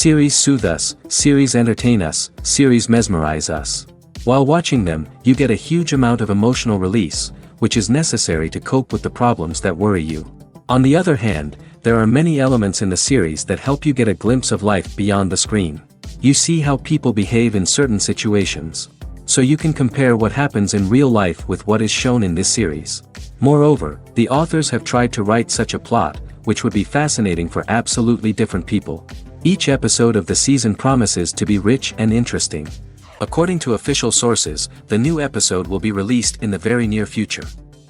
Series soothe us, series entertain us, series mesmerize us. While watching them, you get a huge amount of emotional release, which is necessary to cope with the problems that worry you. On the other hand, there are many elements in the series that help you get a glimpse of life beyond the screen. You see how people behave in certain situations. So you can compare what happens in real life with what is shown in this series. Moreover, the authors have tried to write such a plot, which would be fascinating for absolutely different people. Each episode of the season promises to be rich and interesting. According to official sources, the new episode will be released in the very near future.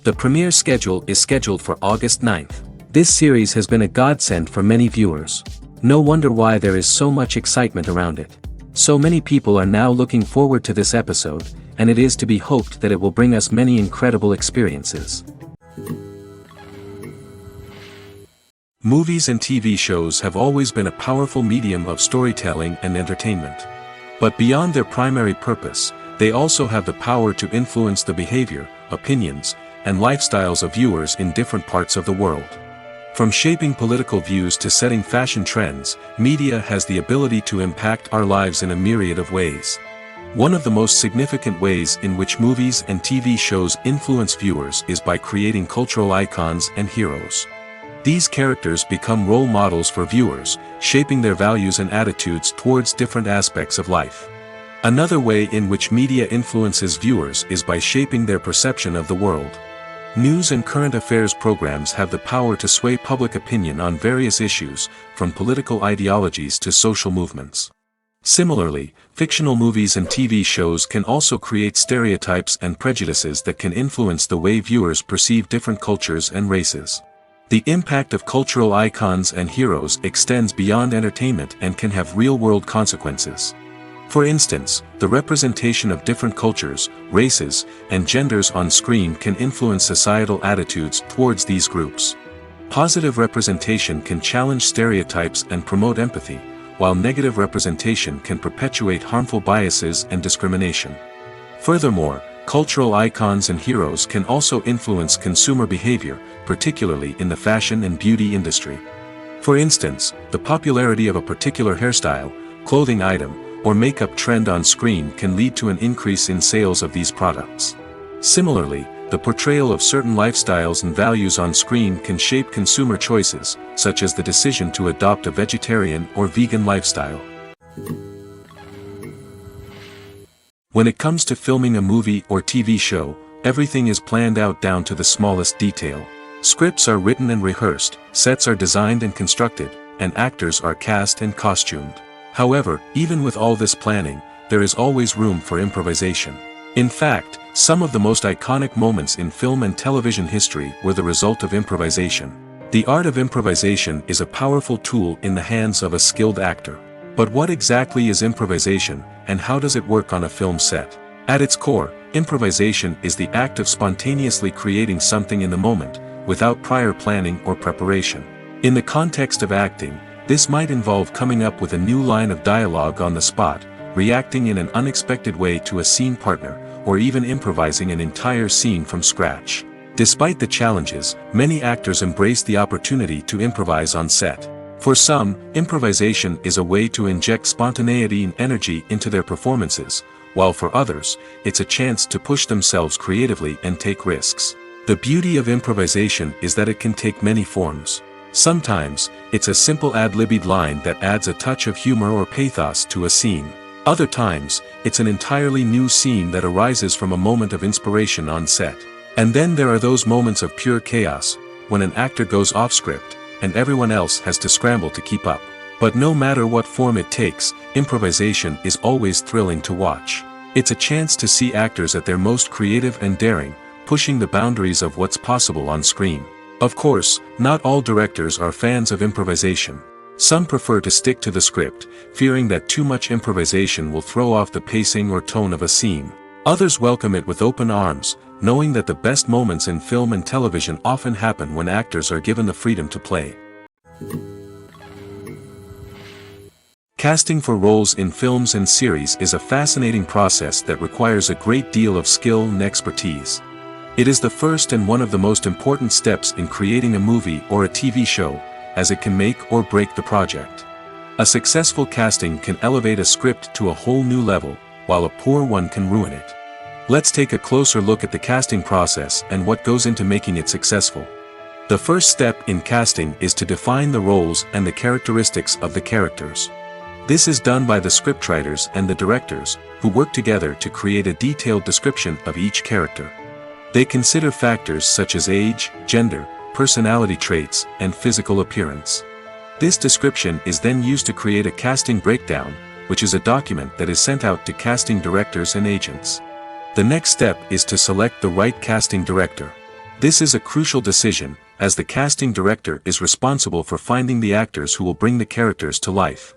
The premiere schedule is scheduled for August 9th. This series has been a godsend for many viewers. No wonder why there is so much excitement around it. So many people are now looking forward to this episode, and it is to be hoped that it will bring us many incredible experiences. Movies and TV shows have always been a powerful medium of storytelling and entertainment. But beyond their primary purpose, they also have the power to influence the behavior, opinions, and lifestyles of viewers in different parts of the world. From shaping political views to setting fashion trends, media has the ability to impact our lives in a myriad of ways. One of the most significant ways in which movies and TV shows influence viewers is by creating cultural icons and heroes. These characters become role models for viewers, shaping their values and attitudes towards different aspects of life. Another way in which media influences viewers is by shaping their perception of the world. News and current affairs programs have the power to sway public opinion on various issues, from political ideologies to social movements. Similarly, fictional movies and TV shows can also create stereotypes and prejudices that can influence the way viewers perceive different cultures and races. The impact of cultural icons and heroes extends beyond entertainment and can have real-world consequences. For instance, the representation of different cultures, races, and genders on screen can influence societal attitudes towards these groups. Positive representation can challenge stereotypes and promote empathy, while negative representation can perpetuate harmful biases and discrimination. Furthermore, cultural icons and heroes can also influence consumer behavior, particularly in the fashion and beauty industry. For instance, the popularity of a particular hairstyle, clothing item, or makeup trend on screen can lead to an increase in sales of these products. Similarly, the portrayal of certain lifestyles and values on screen can shape consumer choices, such as the decision to adopt a vegetarian or vegan lifestyle. When it comes to filming a movie or TV show, everything is planned out down to the smallest detail. Scripts are written and rehearsed, sets are designed and constructed, and actors are cast and costumed. However, even with all this planning, there is always room for improvisation. In fact, some of the most iconic moments in film and television history were the result of improvisation. The art of improvisation is a powerful tool in the hands of a skilled actor. But what exactly is improvisation, and how does it work on a film set? At its core, improvisation is the act of spontaneously creating something in the moment, without prior planning or preparation. In the context of acting, this might involve coming up with a new line of dialogue on the spot, reacting in an unexpected way to a scene partner, or even improvising an entire scene from scratch. Despite the challenges, many actors embrace the opportunity to improvise on set. For some, improvisation is a way to inject spontaneity and energy into their performances, while for others, it's a chance to push themselves creatively and take risks. The beauty of improvisation is that it can take many forms. Sometimes, it's a simple ad-libbed line that adds a touch of humor or pathos to a scene. Other times, it's an entirely new scene that arises from a moment of inspiration on set. And then there are those moments of pure chaos, when an actor goes off script, and everyone else has to scramble to keep up. But no matter what form it takes, improvisation is always thrilling to watch. It's a chance to see actors at their most creative and daring, pushing the boundaries of what's possible on screen. Of course, not all directors are fans of improvisation. Some prefer to stick to the script, fearing that too much improvisation will throw off the pacing or tone of a scene. Others welcome it with open arms, knowing that the best moments in film and television often happen when actors are given the freedom to play. Casting for roles in films and series is a fascinating process that requires a great deal of skill and expertise. It is the first and one of the most important steps in creating a movie or a TV show, as it can make or break the project. A successful casting can elevate a script to a whole new level, while a poor one can ruin it. Let's take a closer look at the casting process and what goes into making it successful. The first step in casting is to define the roles and the characteristics of the characters. This is done by the scriptwriters and the directors, who work together to create a detailed description of each character. They consider factors such as age, gender, personality traits, and physical appearance. This description is then used to create a casting breakdown, which is a document that is sent out to casting directors and agents. The next step is to select the right casting director. This is a crucial decision, as the casting director is responsible for finding the actors who will bring the characters to life.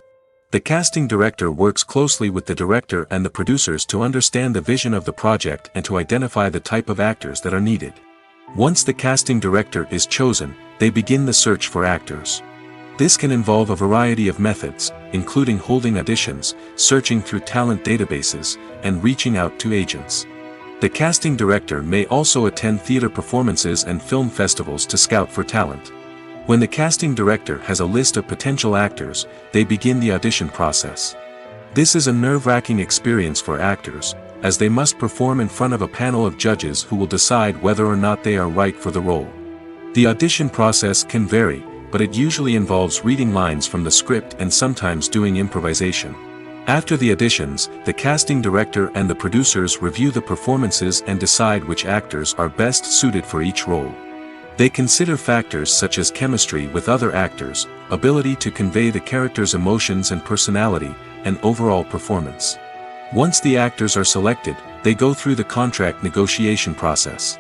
The casting director works closely with the director and the producers to understand the vision of the project and to identify the type of actors that are needed. Once the casting director is chosen, they begin the search for actors. This can involve a variety of methods, including holding auditions, searching through talent databases, and reaching out to agents. The casting director may also attend theater performances and film festivals to scout for talent. When the casting director has a list of potential actors, they begin the audition process. This is a nerve-wracking experience for actors, as they must perform in front of a panel of judges who will decide whether or not they are right for the role. The audition process can vary, but it usually involves reading lines from the script and sometimes doing improvisation. After the auditions, the casting director and the producers review the performances and decide which actors are best suited for each role. They consider factors such as chemistry with other actors, ability to convey the character's emotions and personality, and overall performance. Once the actors are selected, they go through the contract negotiation process.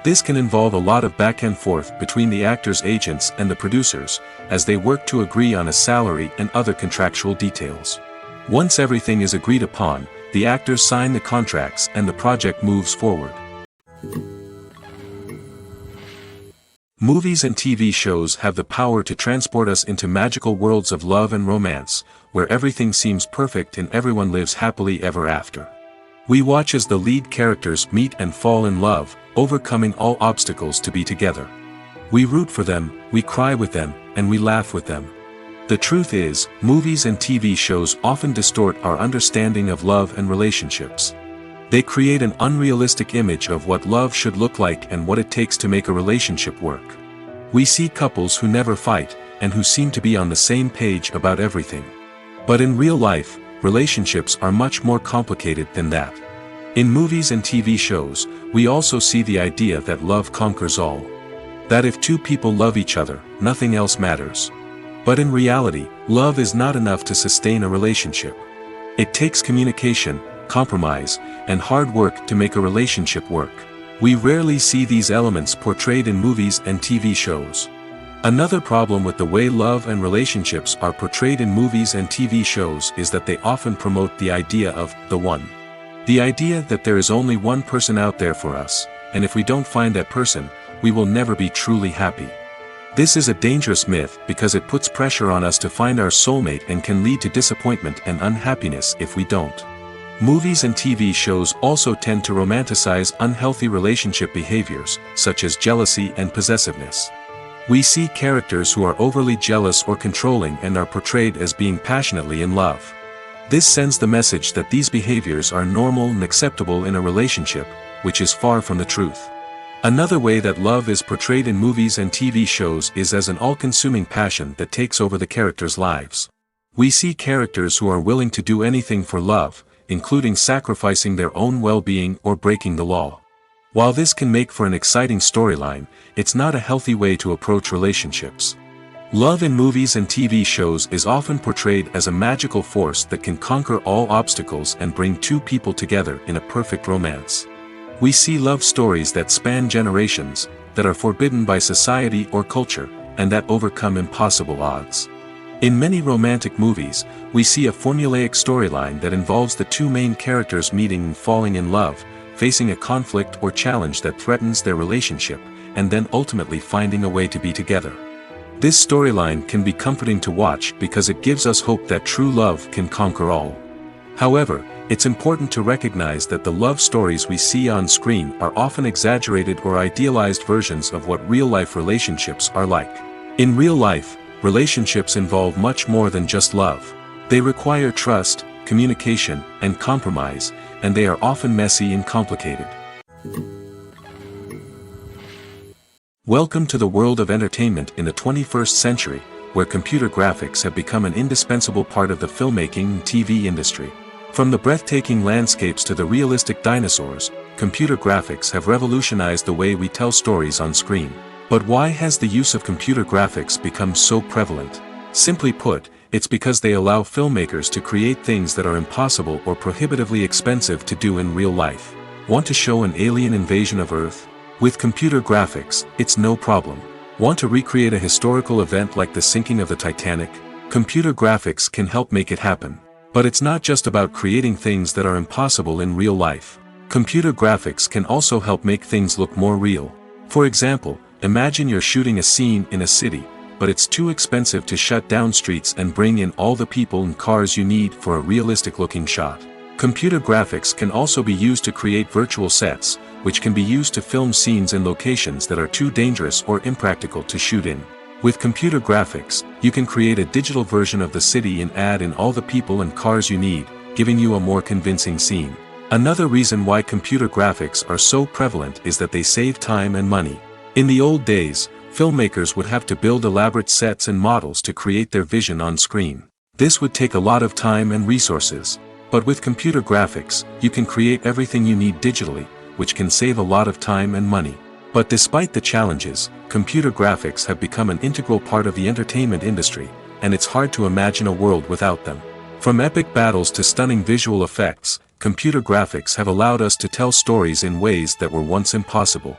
This can involve a lot of back and forth between the actors' agents and the producers, as they work to agree on a salary and other contractual details. Once everything is agreed upon, the actors sign the contracts and the project moves forward. Movies and TV shows have the power to transport us into magical worlds of love and romance, where everything seems perfect and everyone lives happily ever after. We watch as the lead characters meet and fall in love, overcoming all obstacles to be together. We root for them, we cry with them, and we laugh with them. The truth is, movies and TV shows often distort our understanding of love and relationships. They create an unrealistic image of what love should look like and what it takes to make a relationship work. We see couples who never fight, and who seem to be on the same page about everything. But in real life, relationships are much more complicated than that. In movies and TV shows, we also see the idea that love conquers all. That if two people love each other, nothing else matters. But in reality, love is not enough to sustain a relationship. It takes communication, compromise, and hard work to make a relationship work. We rarely see these elements portrayed in movies and TV shows. Another problem with the way love and relationships are portrayed in movies and TV shows is that they often promote the idea of the one. The idea that there is only one person out there for us, and if we don't find that person, we will never be truly happy. This is a dangerous myth because it puts pressure on us to find our soulmate and can lead to disappointment and unhappiness if we don't. Movies and TV shows also tend to romanticize unhealthy relationship behaviors, such as jealousy and possessiveness. We see characters who are overly jealous or controlling and are portrayed as being passionately in love. This sends the message that these behaviors are normal and acceptable in a relationship, which is far from the truth. Another way that love is portrayed in movies and TV shows is as an all-consuming passion that takes over the characters' lives. We see characters who are willing to do anything for love, including sacrificing their own well-being or breaking the law. While this can make for an exciting storyline, it's not a healthy way to approach relationships. Love in movies and TV shows is often portrayed as a magical force that can conquer all obstacles and bring two people together in a perfect romance. We see love stories that span generations, that are forbidden by society or culture, and that overcome impossible odds. In many romantic movies, we see a formulaic storyline that involves the two main characters meeting and falling in love, facing a conflict or challenge that threatens their relationship, and then ultimately finding a way to be together. This storyline can be comforting to watch because it gives us hope that true love can conquer all. However, it's important to recognize that the love stories we see on screen are often exaggerated or idealized versions of what real-life relationships are like. In real life, relationships involve much more than just love. They require trust, communication, and compromise, and they are often messy and complicated. Welcome to the world of entertainment in the 21st century, where computer graphics have become an indispensable part of the filmmaking and TV industry. From the breathtaking landscapes to the realistic dinosaurs, computer graphics have revolutionized the way we tell stories on screen. But why has the use of computer graphics become so prevalent? Simply put, it's because they allow filmmakers to create things that are impossible or prohibitively expensive to do in real life. Want to show an alien invasion of Earth? With computer graphics, it's no problem. Want to recreate a historical event like the sinking of the Titanic? Computer graphics can help make it happen. But it's not just about creating things that are impossible in real life. Computer graphics can also help make things look more real. For example, imagine you're shooting a scene in a city, but it's too expensive to shut down streets and bring in all the people and cars you need for a realistic-looking shot. Computer graphics can also be used to create virtual sets, which can be used to film scenes in locations that are too dangerous or impractical to shoot in. With computer graphics, you can create a digital version of the city and add in all the people and cars you need, giving you a more convincing scene. Another reason why computer graphics are so prevalent is that they save time and money. In the old days, filmmakers would have to build elaborate sets and models to create their vision on screen. This would take a lot of time and resources. But with computer graphics, you can create everything you need digitally, which can save a lot of time and money. But despite the challenges, computer graphics have become an integral part of the entertainment industry, and it's hard to imagine a world without them. From epic battles to stunning visual effects, computer graphics have allowed us to tell stories in ways that were once impossible.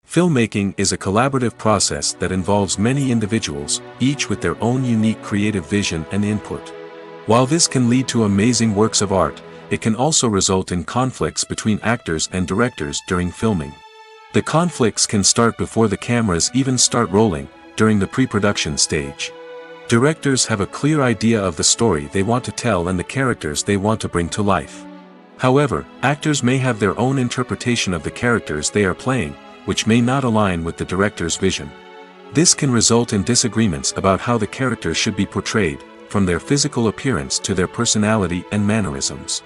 Filmmaking is a collaborative process that involves many individuals, each with their own unique creative vision and input. While this can lead to amazing works of art, it can also result in conflicts between actors and directors during filming. The conflicts can start before the cameras even start rolling, during the pre-production stage. Directors have a clear idea of the story they want to tell and the characters they want to bring to life. However, actors may have their own interpretation of the characters they are playing, which may not align with the director's vision. This can result in disagreements about how the characters should be portrayed, from their physical appearance to their personality and mannerisms.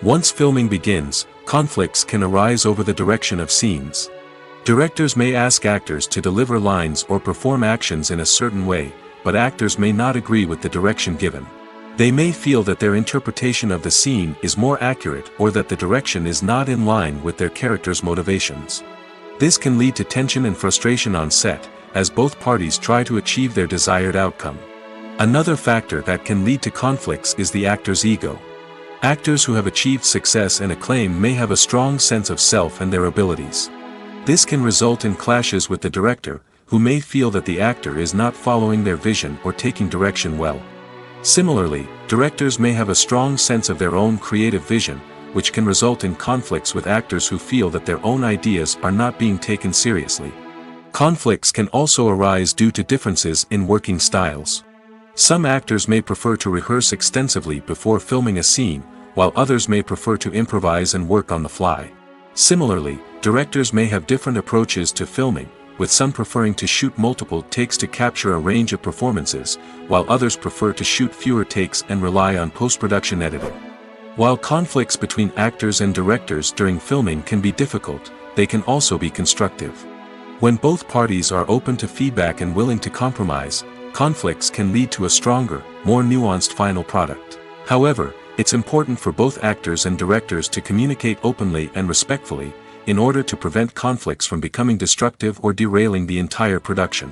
Once filming begins, conflicts can arise over the direction of scenes. Directors may ask actors to deliver lines or perform actions in a certain way, but actors may not agree with the direction given. They may feel that their interpretation of the scene is more accurate or that the direction is not in line with their character's motivations. This can lead to tension and frustration on set, as both parties try to achieve their desired outcome. Another factor that can lead to conflicts is the actor's ego. Actors who have achieved success and acclaim may have a strong sense of self and their abilities. This can result in clashes with the director, who may feel that the actor is not following their vision or taking direction well. Similarly, directors may have a strong sense of their own creative vision, which can result in conflicts with actors who feel that their own ideas are not being taken seriously. Conflicts can also arise due to differences in working styles. Some actors may prefer to rehearse extensively before filming a scene, while others may prefer to improvise and work on the fly. Similarly, directors may have different approaches to filming, with some preferring to shoot multiple takes to capture a range of performances, while others prefer to shoot fewer takes and rely on post-production editing. While conflicts between actors and directors during filming can be difficult, they can also be constructive. When both parties are open to feedback and willing to compromise, conflicts can lead to a stronger, more nuanced final product. However, it's important for both actors and directors to communicate openly and respectfully, in order to prevent conflicts from becoming destructive or derailing the entire production.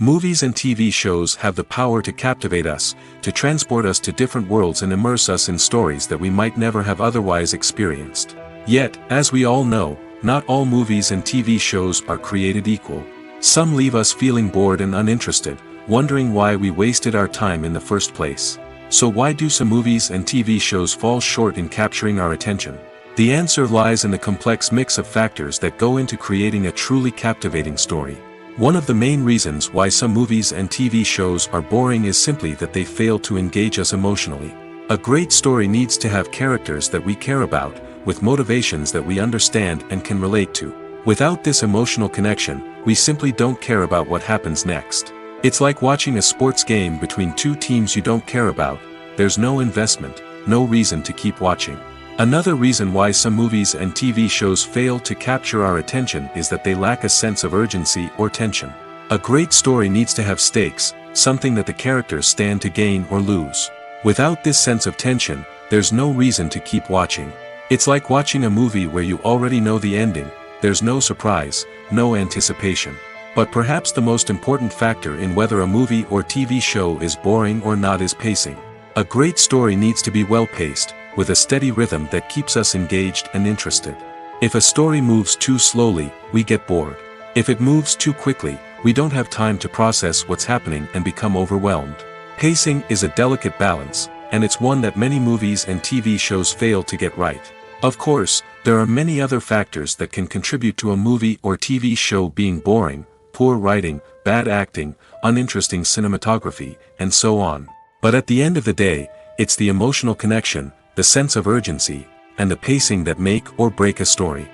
Movies and TV shows have the power to captivate us, to transport us to different worlds and immerse us in stories that we might never have otherwise experienced. Yet, as we all know, not all movies and TV shows are created equal. Some leave us feeling bored and uninterested, wondering why we wasted our time in the first place. So why do some movies and TV shows fall short in capturing our attention? The answer lies in the complex mix of factors that go into creating a truly captivating story. One of the main reasons why some movies and TV shows are boring is simply that they fail to engage us emotionally. A great story needs to have characters that we care about, with motivations that we understand and can relate to. Without this emotional connection, we simply don't care about what happens next. It's like watching a sports game between two teams you don't care about. There's no investment, no reason to keep watching. Another reason why some movies and TV shows fail to capture our attention is that they lack a sense of urgency or tension. A great story needs to have stakes, something that the characters stand to gain or lose. Without this sense of tension, there's no reason to keep watching. It's like watching a movie where you already know the ending. There's no surprise, no anticipation. But perhaps the most important factor in whether a movie or TV show is boring or not is pacing. A great story needs to be well-paced, with a steady rhythm that keeps us engaged and interested. If a story moves too slowly, we get bored. If it moves too quickly, we don't have time to process what's happening and become overwhelmed. Pacing is a delicate balance, and it's one that many movies and TV shows fail to get right. Of course, there are many other factors that can contribute to a movie or TV show being boring: poor writing, bad acting, uninteresting cinematography, and so on. But at the end of the day, it's the emotional connection, the sense of urgency, and the pacing that make or break a story.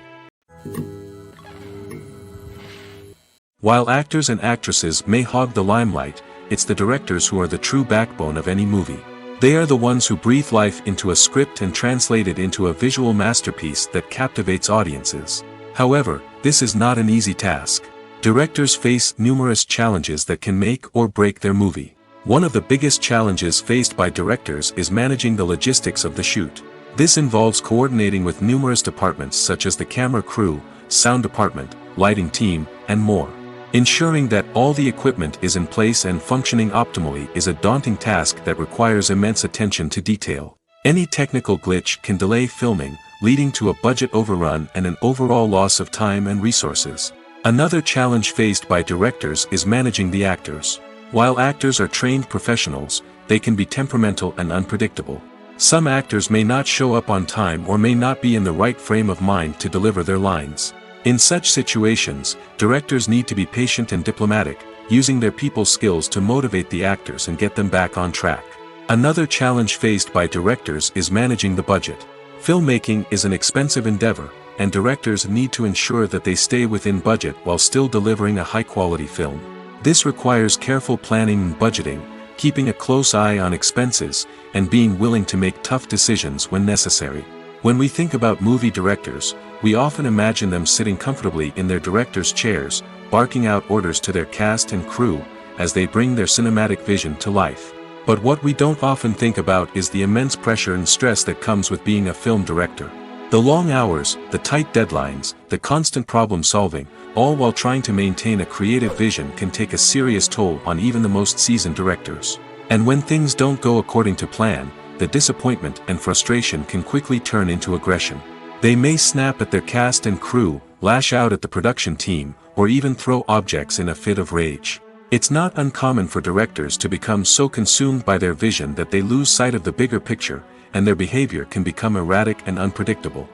While actors and actresses may hog the limelight, it's the directors who are the true backbone of any movie. They are the ones who breathe life into a script and translate it into a visual masterpiece that captivates audiences. However, this is not an easy task. Directors face numerous challenges that can make or break their movie. One of the biggest challenges faced by directors is managing the logistics of the shoot. This involves coordinating with numerous departments such as the camera crew, sound department, lighting team, and more. Ensuring that all the equipment is in place and functioning optimally is a daunting task that requires immense attention to detail. Any technical glitch can delay filming, leading to a budget overrun and an overall loss of time and resources. Another challenge faced by directors is managing the actors. While actors are trained professionals, they can be temperamental and unpredictable. Some actors may not show up on time or may not be in the right frame of mind to deliver their lines. In such situations, directors need to be patient and diplomatic, using their people skills to motivate the actors and get them back on track. Another challenge faced by directors is managing the budget. Filmmaking is an expensive endeavor, and directors need to ensure that they stay within budget while still delivering a high-quality film. This requires careful planning and budgeting, keeping a close eye on expenses, and being willing to make tough decisions when necessary. When we think about movie directors, we often imagine them sitting comfortably in their director's chairs, barking out orders to their cast and crew, as they bring their cinematic vision to life. But what we don't often think about is the immense pressure and stress that comes with being a film director. The long hours, the tight deadlines, the constant problem solving, all while trying to maintain a creative vision can take a serious toll on even the most seasoned directors. And when things don't go according to plan, the disappointment and frustration can quickly turn into aggression. They may snap at their cast and crew, lash out at the production team, or even throw objects in a fit of rage. It's not uncommon for directors to become so consumed by their vision that they lose sight of the bigger picture, and their behavior can become erratic and unpredictable.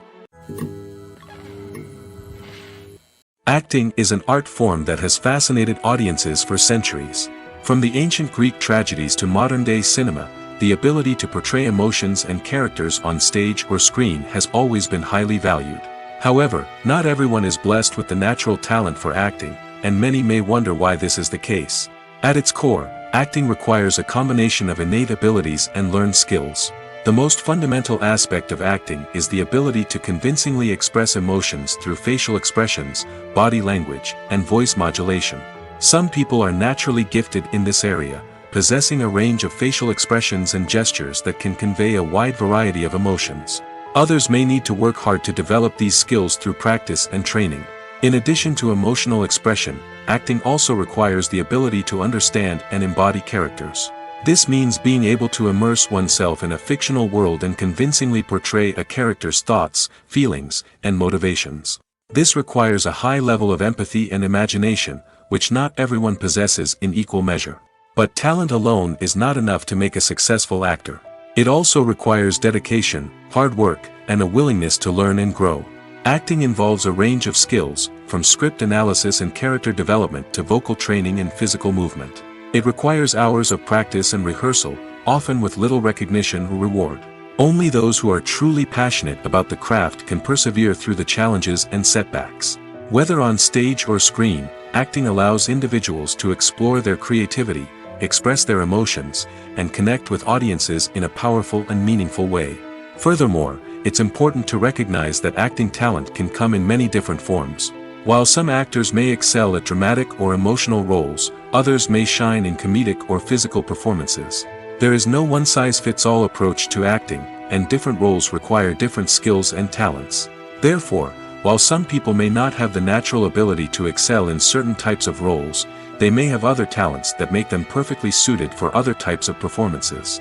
Acting is an art form that has fascinated audiences for centuries. From the ancient Greek tragedies to modern-day cinema, the ability to portray emotions and characters on stage or screen has always been highly valued. However, not everyone is blessed with the natural talent for acting, and many may wonder why this is the case. At its core, acting requires a combination of innate abilities and learned skills. The most fundamental aspect of acting is the ability to convincingly express emotions through facial expressions, body language, and voice modulation. Some people are naturally gifted in this area, possessing a range of facial expressions and gestures that can convey a wide variety of emotions. Others may need to work hard to develop these skills through practice and training. In addition to emotional expression, acting also requires the ability to understand and embody characters. This means being able to immerse oneself in a fictional world and convincingly portray a character's thoughts, feelings, and motivations. This requires a high level of empathy and imagination, which not everyone possesses in equal measure. But talent alone is not enough to make a successful actor. It also requires dedication, hard work, and a willingness to learn and grow. Acting involves a range of skills, from script analysis and character development to vocal training and physical movement. It requires hours of practice and rehearsal, often with little recognition or reward. Only those who are truly passionate about the craft can persevere through the challenges and setbacks. Whether on stage or screen, acting allows individuals to explore their creativity, express their emotions, and connect with audiences in a powerful and meaningful way. Furthermore, it's important to recognize that acting talent can come in many different forms. While some actors may excel at dramatic or emotional roles, others may shine in comedic or physical performances. There is no one-size-fits-all approach to acting, and different roles require different skills and talents. Therefore, while some people may not have the natural ability to excel in certain types of roles, they may have other talents that make them perfectly suited for other types of performances.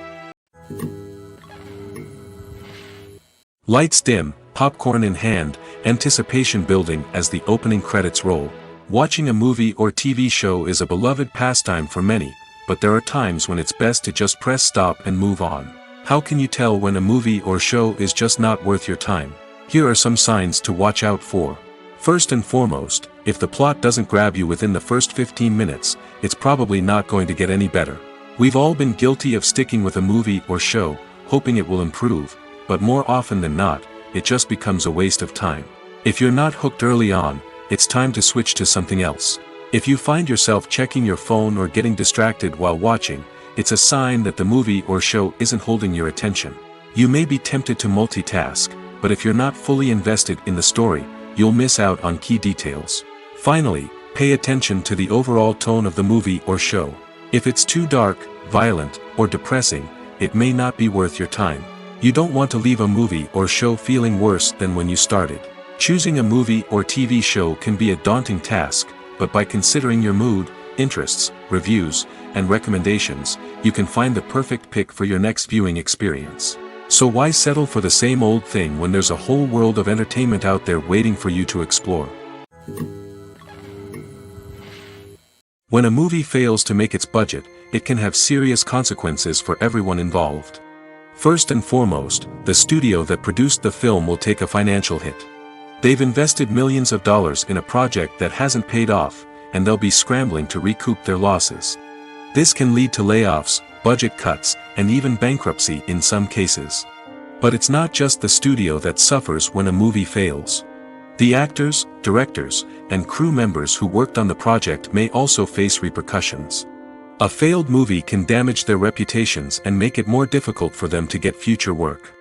Lights dim, popcorn in hand, anticipation building as the opening credits roll. Watching a movie or TV show is a beloved pastime for many, but there are times when it's best to just press stop and move on. How can you tell when a movie or show is just not worth your time? Here are some signs to watch out for. First and foremost, if the plot doesn't grab you within the first 15 minutes, it's probably not going to get any better. We've all been guilty of sticking with a movie or show, hoping it will improve, but more often than not, it just becomes a waste of time. If you're not hooked early on, it's time to switch to something else. If you find yourself checking your phone or getting distracted while watching, it's a sign that the movie or show isn't holding your attention. You may be tempted to multitask, but if you're not fully invested in the story, you'll miss out on key details. Finally, pay attention to the overall tone of the movie or show. If it's too dark, violent, or depressing, it may not be worth your time. You don't want to leave a movie or show feeling worse than when you started. Choosing a movie or TV show can be a daunting task, but by considering your mood, interests, reviews, and recommendations, you can find the perfect pick for your next viewing experience. So why settle for the same old thing when there's a whole world of entertainment out there waiting for you to explore? When a movie fails to make its budget, it can have serious consequences for everyone involved. First and foremost, the studio that produced the film will take a financial hit. They've invested millions of dollars in a project that hasn't paid off, and they'll be scrambling to recoup their losses. This can lead to layoffs, budget cuts, and even bankruptcy in some cases. But it's not just the studio that suffers when a movie fails. The actors, directors, and crew members who worked on the project may also face repercussions. A failed movie can damage their reputations and make it more difficult for them to get future work.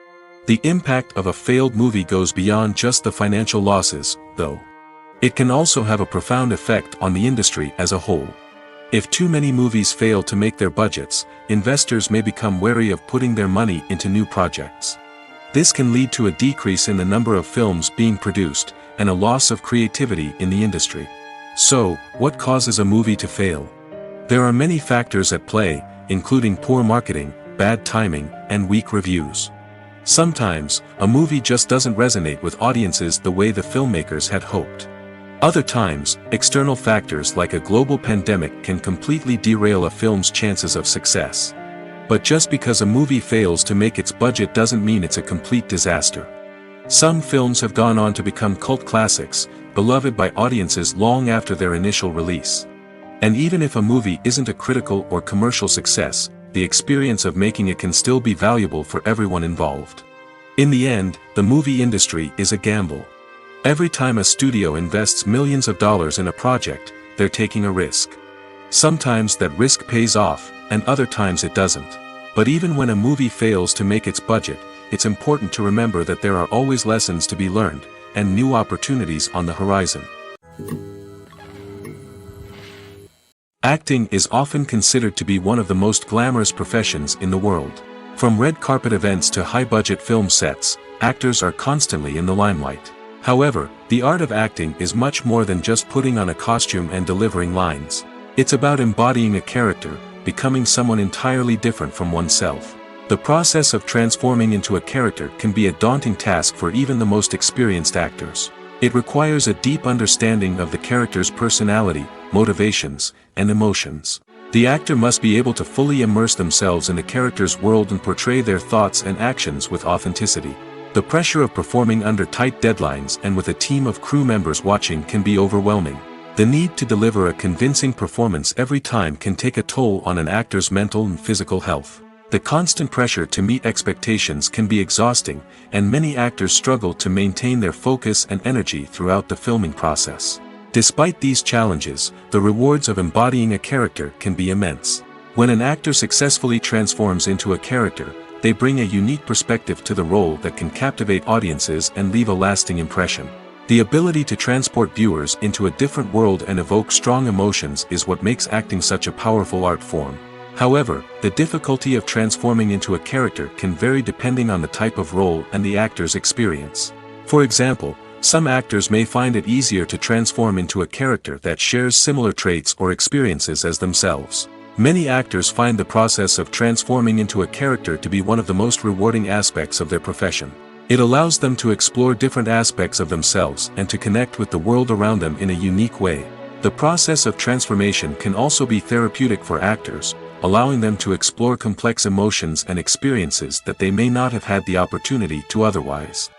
The impact of a failed movie goes beyond just the financial losses, though. It can also have a profound effect on the industry as a whole. If too many movies fail to make their budgets, investors may become wary of putting their money into new projects. This can lead to a decrease in the number of films being produced, and a loss of creativity in the industry. So, what causes a movie to fail? There are many factors at play, including poor marketing, bad timing, and weak reviews. Sometimes, a movie just doesn't resonate with audiences the way the filmmakers had hoped. Other times, external factors like a global pandemic can completely derail a film's chances of success. But just because a movie fails to make its budget doesn't mean it's a complete disaster. Some films have gone on to become cult classics, beloved by audiences long after their initial release. And even if a movie isn't a critical or commercial success, the experience of making it can still be valuable for everyone involved. In the end, the movie industry is a gamble. Every time a studio invests millions of dollars in a project, they're taking a risk. Sometimes that risk pays off, and other times it doesn't. But even when a movie fails to make its budget, it's important to remember that there are always lessons to be learned, and new opportunities on the horizon. Acting is often considered to be one of the most glamorous professions in the world. From red carpet events to high-budget film sets, actors are constantly in the limelight. However, the art of acting is much more than just putting on a costume and delivering lines. It's about embodying a character, becoming someone entirely different from oneself. The process of transforming into a character can be a daunting task for even the most experienced actors. It requires a deep understanding of the character's personality, motivations, and emotions. The actor must be able to fully immerse themselves in the character's world and portray their thoughts and actions with authenticity. The pressure of performing under tight deadlines and with a team of crew members watching can be overwhelming. The need to deliver a convincing performance every time can take a toll on an actor's mental and physical health. The constant pressure to meet expectations can be exhausting, and many actors struggle to maintain their focus and energy throughout the filming process. Despite these challenges, the rewards of embodying a character can be immense. When an actor successfully transforms into a character, they bring a unique perspective to the role that can captivate audiences and leave a lasting impression. The ability to transport viewers into a different world and evoke strong emotions is what makes acting such a powerful art form. However, the difficulty of transforming into a character can vary depending on the type of role and the actor's experience. For example, some actors may find it easier to transform into a character that shares similar traits or experiences as themselves. Many actors find the process of transforming into a character to be one of the most rewarding aspects of their profession. It allows them to explore different aspects of themselves and to connect with the world around them in a unique way. The process of transformation can also be therapeutic for actors, allowing them to explore complex emotions and experiences that they may not have had the opportunity to otherwise.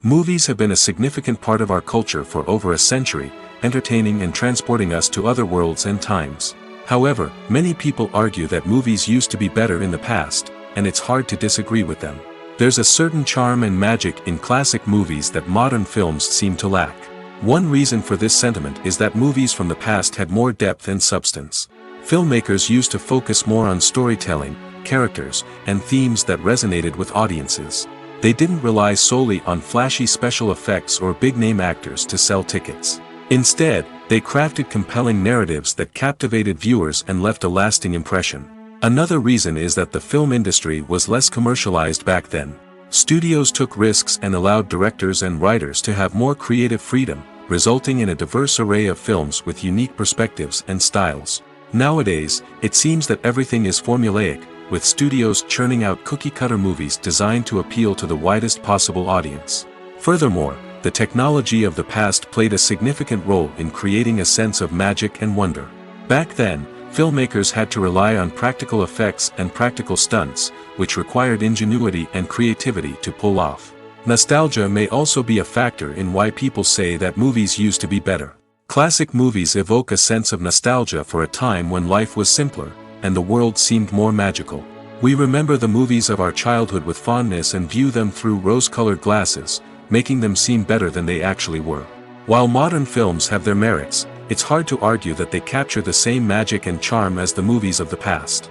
Movies have been a significant part of our culture for over a century, entertaining and transporting us to other worlds and times. However, many people argue that movies used to be better in the past, and it's hard to disagree with them. There's a certain charm and magic in classic movies that modern films seem to lack. One reason for this sentiment is that movies from the past had more depth and substance. Filmmakers used to focus more on storytelling, characters, and themes that resonated with audiences. They didn't rely solely on flashy special effects or big-name actors to sell tickets. Instead, they crafted compelling narratives that captivated viewers and left a lasting impression. Another reason is that the film industry was less commercialized back then. Studios took risks and allowed directors and writers to have more creative freedom, resulting in a diverse array of films with unique perspectives and styles. Nowadays, it seems that everything is formulaic, with studios churning out cookie-cutter movies designed to appeal to the widest possible audience. Furthermore, the technology of the past played a significant role in creating a sense of magic and wonder. Back then, filmmakers had to rely on practical effects and practical stunts, which required ingenuity and creativity to pull off. Nostalgia may also be a factor in why people say that movies used to be better. Classic movies evoke a sense of nostalgia for a time when life was simpler, and the world seemed more magical. We remember the movies of our childhood with fondness and view them through rose-colored glasses, making them seem better than they actually were. While modern films have their merits, it's hard to argue that they capture the same magic and charm as the movies of the past.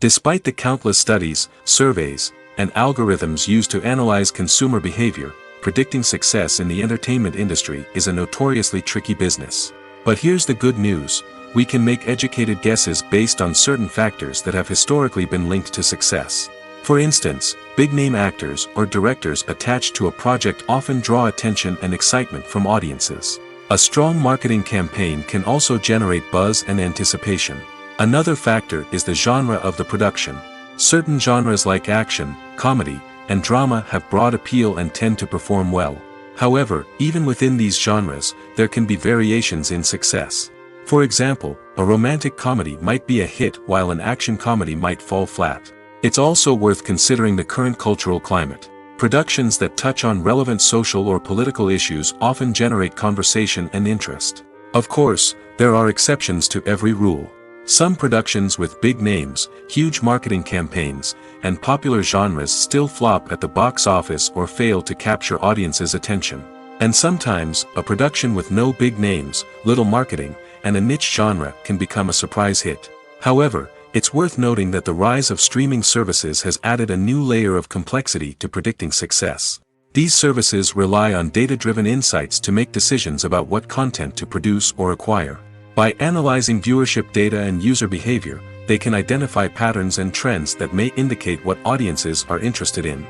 Despite the countless studies, surveys, and algorithms used to analyze consumer behavior, predicting success in the entertainment industry is a notoriously tricky business. But here's the good news: we can make educated guesses based on certain factors that have historically been linked to success. For instance, big-name actors or directors attached to a project often draw attention and excitement from audiences. A strong marketing campaign can also generate buzz and anticipation. Another factor is the genre of the production. Certain genres like action, comedy, and drama have broad appeal and tend to perform well. However, even within these genres, there can be variations in success. For example, a romantic comedy might be a hit while an action comedy might fall flat. It's also worth considering the current cultural climate. Productions that touch on relevant social or political issues often generate conversation and interest. Of course, there are exceptions to every rule. Some productions with big names, huge marketing campaigns, and popular genres still flop at the box office or fail to capture audiences' attention. And sometimes, a production with no big names, little marketing, and a niche genre can become a surprise hit. However, it's worth noting that the rise of streaming services has added a new layer of complexity to predicting success. These services rely on data-driven insights to make decisions about what content to produce or acquire. By analyzing viewership data and user behavior, they can identify patterns and trends that may indicate what audiences are interested in.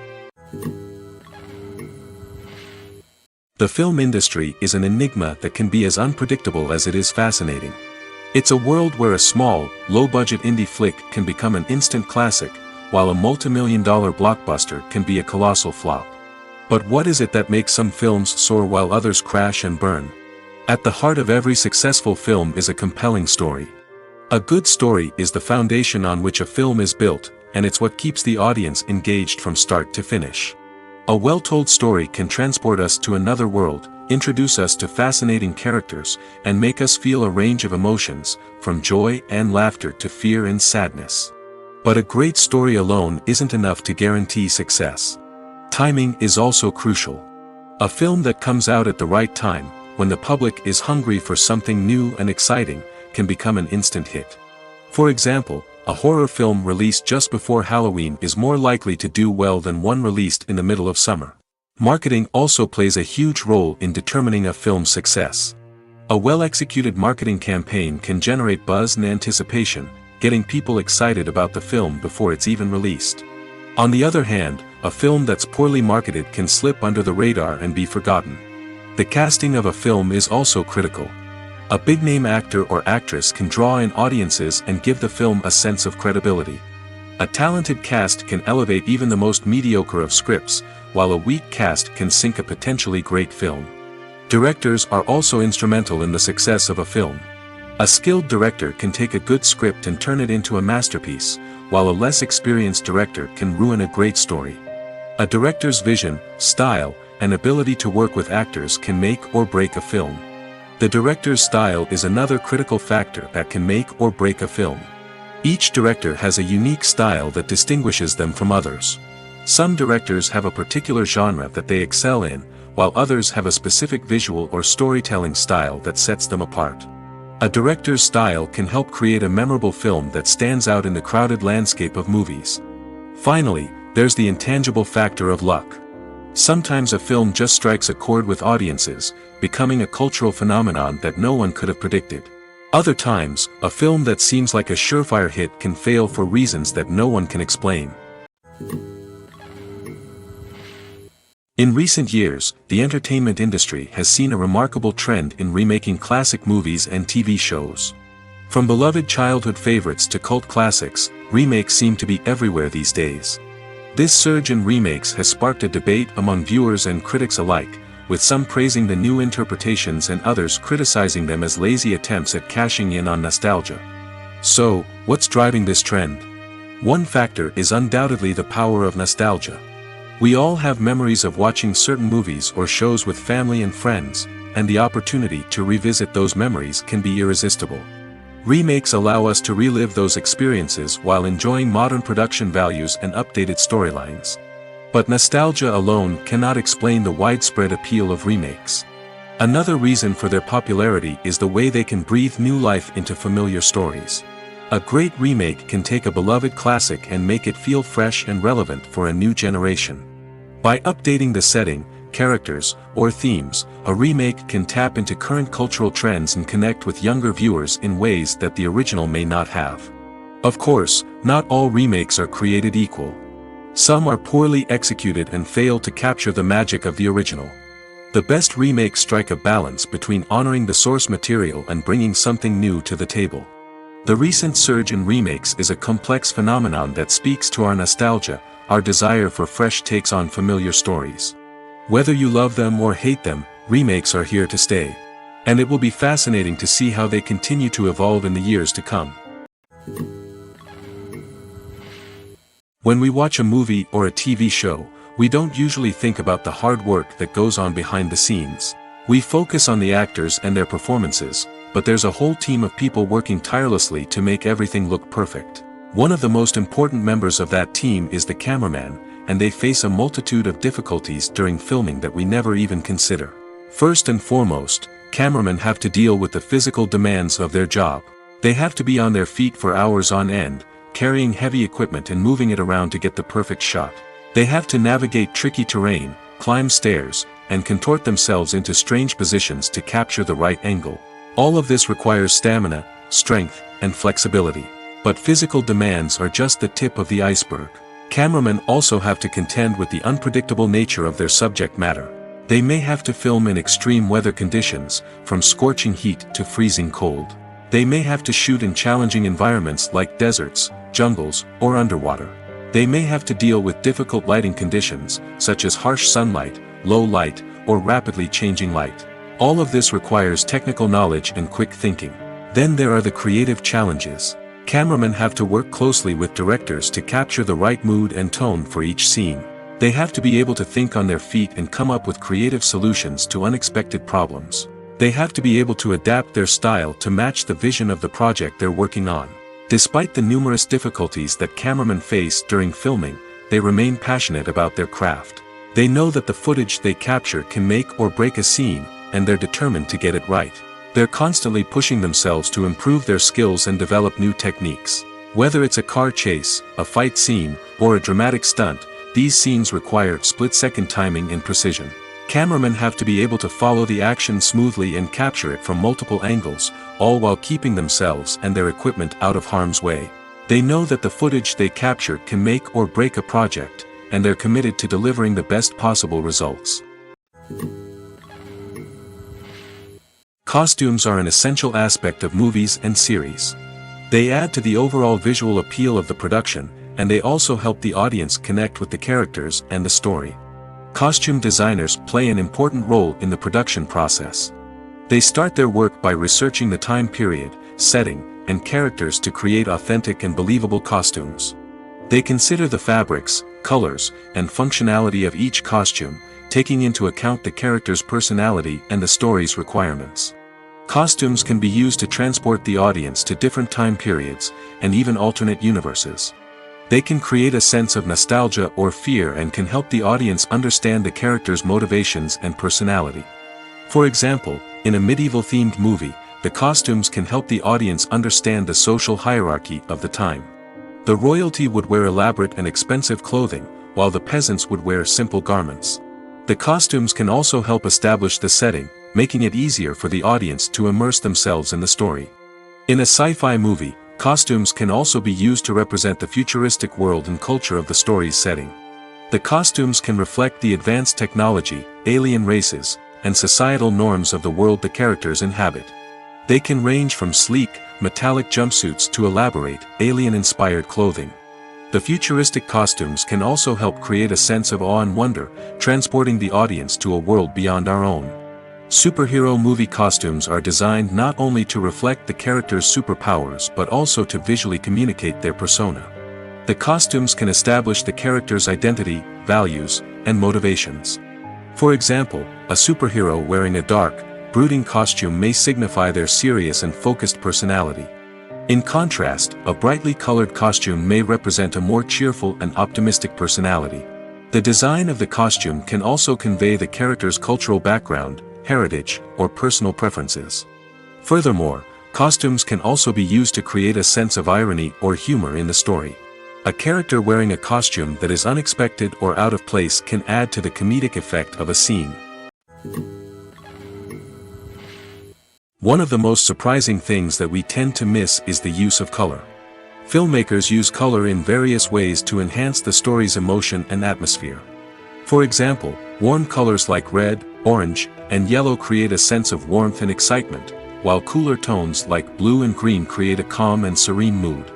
The film industry is an enigma that can be as unpredictable as it is fascinating. It's a world where a small, low-budget indie flick can become an instant classic, while a multi-million-dollar blockbuster can be a colossal flop. But what is it that makes some films soar while others crash and burn? At the heart of every successful film is a compelling story. A good story is the foundation on which a film is built, and it's what keeps the audience engaged from start to finish. A well-told story can transport us to another world, introduce us to fascinating characters, and make us feel a range of emotions, from joy and laughter to fear and sadness. But a great story alone isn't enough to guarantee success. Timing is also crucial. A film that comes out at the right time, when the public is hungry for something new and exciting, can become an instant hit. For example, a horror film released just before Halloween is more likely to do well than one released in the middle of summer. Marketing also plays a huge role in determining a film's success. A well-executed marketing campaign can generate buzz and anticipation, getting people excited about the film before it's even released. On the other hand, a film that's poorly marketed can slip under the radar and be forgotten. The casting of a film is also critical. A big-name actor or actress can draw in audiences and give the film a sense of credibility. A talented cast can elevate even the most mediocre of scripts, while a weak cast can sink a potentially great film. Directors are also instrumental in the success of a film. A skilled director can take a good script and turn it into a masterpiece, while a less experienced director can ruin a great story. A director's vision, style, and ability to work with actors can make or break a film. The director's style is another critical factor that can make or break a film. Each director has a unique style that distinguishes them from others. Some directors have a particular genre that they excel in, while others have a specific visual or storytelling style that sets them apart. A director's style can help create a memorable film that stands out in the crowded landscape of movies. Finally, there's the intangible factor of luck. Sometimes a film just strikes a chord with audiences, becoming a cultural phenomenon that no one could have predicted. Other times, a film that seems like a surefire hit can fail for reasons that no one can explain. In recent years, the entertainment industry has seen a remarkable trend in remaking classic movies and TV shows. From beloved childhood favorites to cult classics, remakes seem to be everywhere these days. This surge in remakes has sparked a debate among viewers and critics alike, with some praising the new interpretations and others criticizing them as lazy attempts at cashing in on nostalgia. So, what's driving this trend? One factor is undoubtedly the power of nostalgia. We all have memories of watching certain movies or shows with family and friends, and the opportunity to revisit those memories can be irresistible. Remakes allow us to relive those experiences while enjoying modern production values and updated storylines. But nostalgia alone cannot explain the widespread appeal of remakes. Another reason for their popularity is the way they can breathe new life into familiar stories. A great remake can take a beloved classic and make it feel fresh and relevant for a new generation. By updating the setting, characters, or themes, a remake can tap into current cultural trends and connect with younger viewers in ways that the original may not have. Of course, not all remakes are created equal. Some are poorly executed and fail to capture the magic of the original. The best remakes strike a balance between honoring the source material and bringing something new to the table. The recent surge in remakes is a complex phenomenon that speaks to our nostalgia, our desire for fresh takes on familiar stories. Whether you love them or hate them, remakes are here to stay. And it will be fascinating to see how they continue to evolve in the years to come. When we watch a movie or a TV show, we don't usually think about the hard work that goes on behind the scenes. We focus on the actors and their performances, but there's a whole team of people working tirelessly to make everything look perfect. One of the most important members of that team is the cameraman, and they face a multitude of difficulties during filming that we never even consider. First and foremost, cameramen have to deal with the physical demands of their job. They have to be on their feet for hours on end, carrying heavy equipment and moving it around to get the perfect shot. They have to navigate tricky terrain, climb stairs, and contort themselves into strange positions to capture the right angle. All of this requires stamina, strength, and flexibility. But physical demands are just the tip of the iceberg. Cameramen also have to contend with the unpredictable nature of their subject matter. They may have to film in extreme weather conditions, from scorching heat to freezing cold. They may have to shoot in challenging environments like deserts, jungles, or underwater. They may have to deal with difficult lighting conditions, such as harsh sunlight, low light, or rapidly changing light. All of this requires technical knowledge and quick thinking. Then there are the creative challenges. Cameramen have to work closely with directors to capture the right mood and tone for each scene. They have to be able to think on their feet and come up with creative solutions to unexpected problems. They have to be able to adapt their style to match the vision of the project they're working on. Despite the numerous difficulties that cameramen face during filming, they remain passionate about their craft. They know that the footage they capture can make or break a scene, and they're determined to get it right. They're constantly pushing themselves to improve their skills and develop new techniques. Whether it's a car chase, a fight scene, or a dramatic stunt, these scenes require split-second timing and precision. Cameramen have to be able to follow the action smoothly and capture it from multiple angles, all while keeping themselves and their equipment out of harm's way. They know that the footage they capture can make or break a project, and they're committed to delivering the best possible results. Costumes are an essential aspect of movies and series. They add to the overall visual appeal of the production, and they also help the audience connect with the characters and the story. Costume designers play an important role in the production process. They start their work by researching the time period, setting, and characters to create authentic and believable costumes. They consider the fabrics, colors, and functionality of each costume, taking into account the character's personality and the story's requirements. Costumes can be used to transport the audience to different time periods, and even alternate universes. They can create a sense of nostalgia or fear and can help the audience understand the character's motivations and personality. For example, in a medieval-themed movie, the costumes can help the audience understand the social hierarchy of the time. The royalty would wear elaborate and expensive clothing, while the peasants would wear simple garments. The costumes can also help establish the setting, making it easier for the audience to immerse themselves in the story. In a sci-fi movie, costumes can also be used to represent the futuristic world and culture of the story's setting. The costumes can reflect the advanced technology, alien races, and societal norms of the world the characters inhabit. They can range from sleek, metallic jumpsuits to elaborate, alien-inspired clothing. The futuristic costumes can also help create a sense of awe and wonder, transporting the audience to a world beyond our own. Superhero movie costumes are designed not only to reflect the character's superpowers but also to visually communicate their persona. The costumes can establish the character's identity, values, and motivations. For example, a superhero wearing a dark, brooding costume may signify their serious and focused personality. In contrast, a brightly colored costume may represent a more cheerful and optimistic personality. The design of the costume can also convey the character's cultural background, heritage, or personal preferences. Furthermore, costumes can also be used to create a sense of irony or humor in the story. A character wearing a costume that is unexpected or out of place can add to the comedic effect of a scene. One of the most surprising things that we tend to miss is the use of color. Filmmakers use color in various ways to enhance the story's emotion and atmosphere. For example, warm colors like red, orange, and yellow create a sense of warmth and excitement, while cooler tones like blue and green create a calm and serene mood.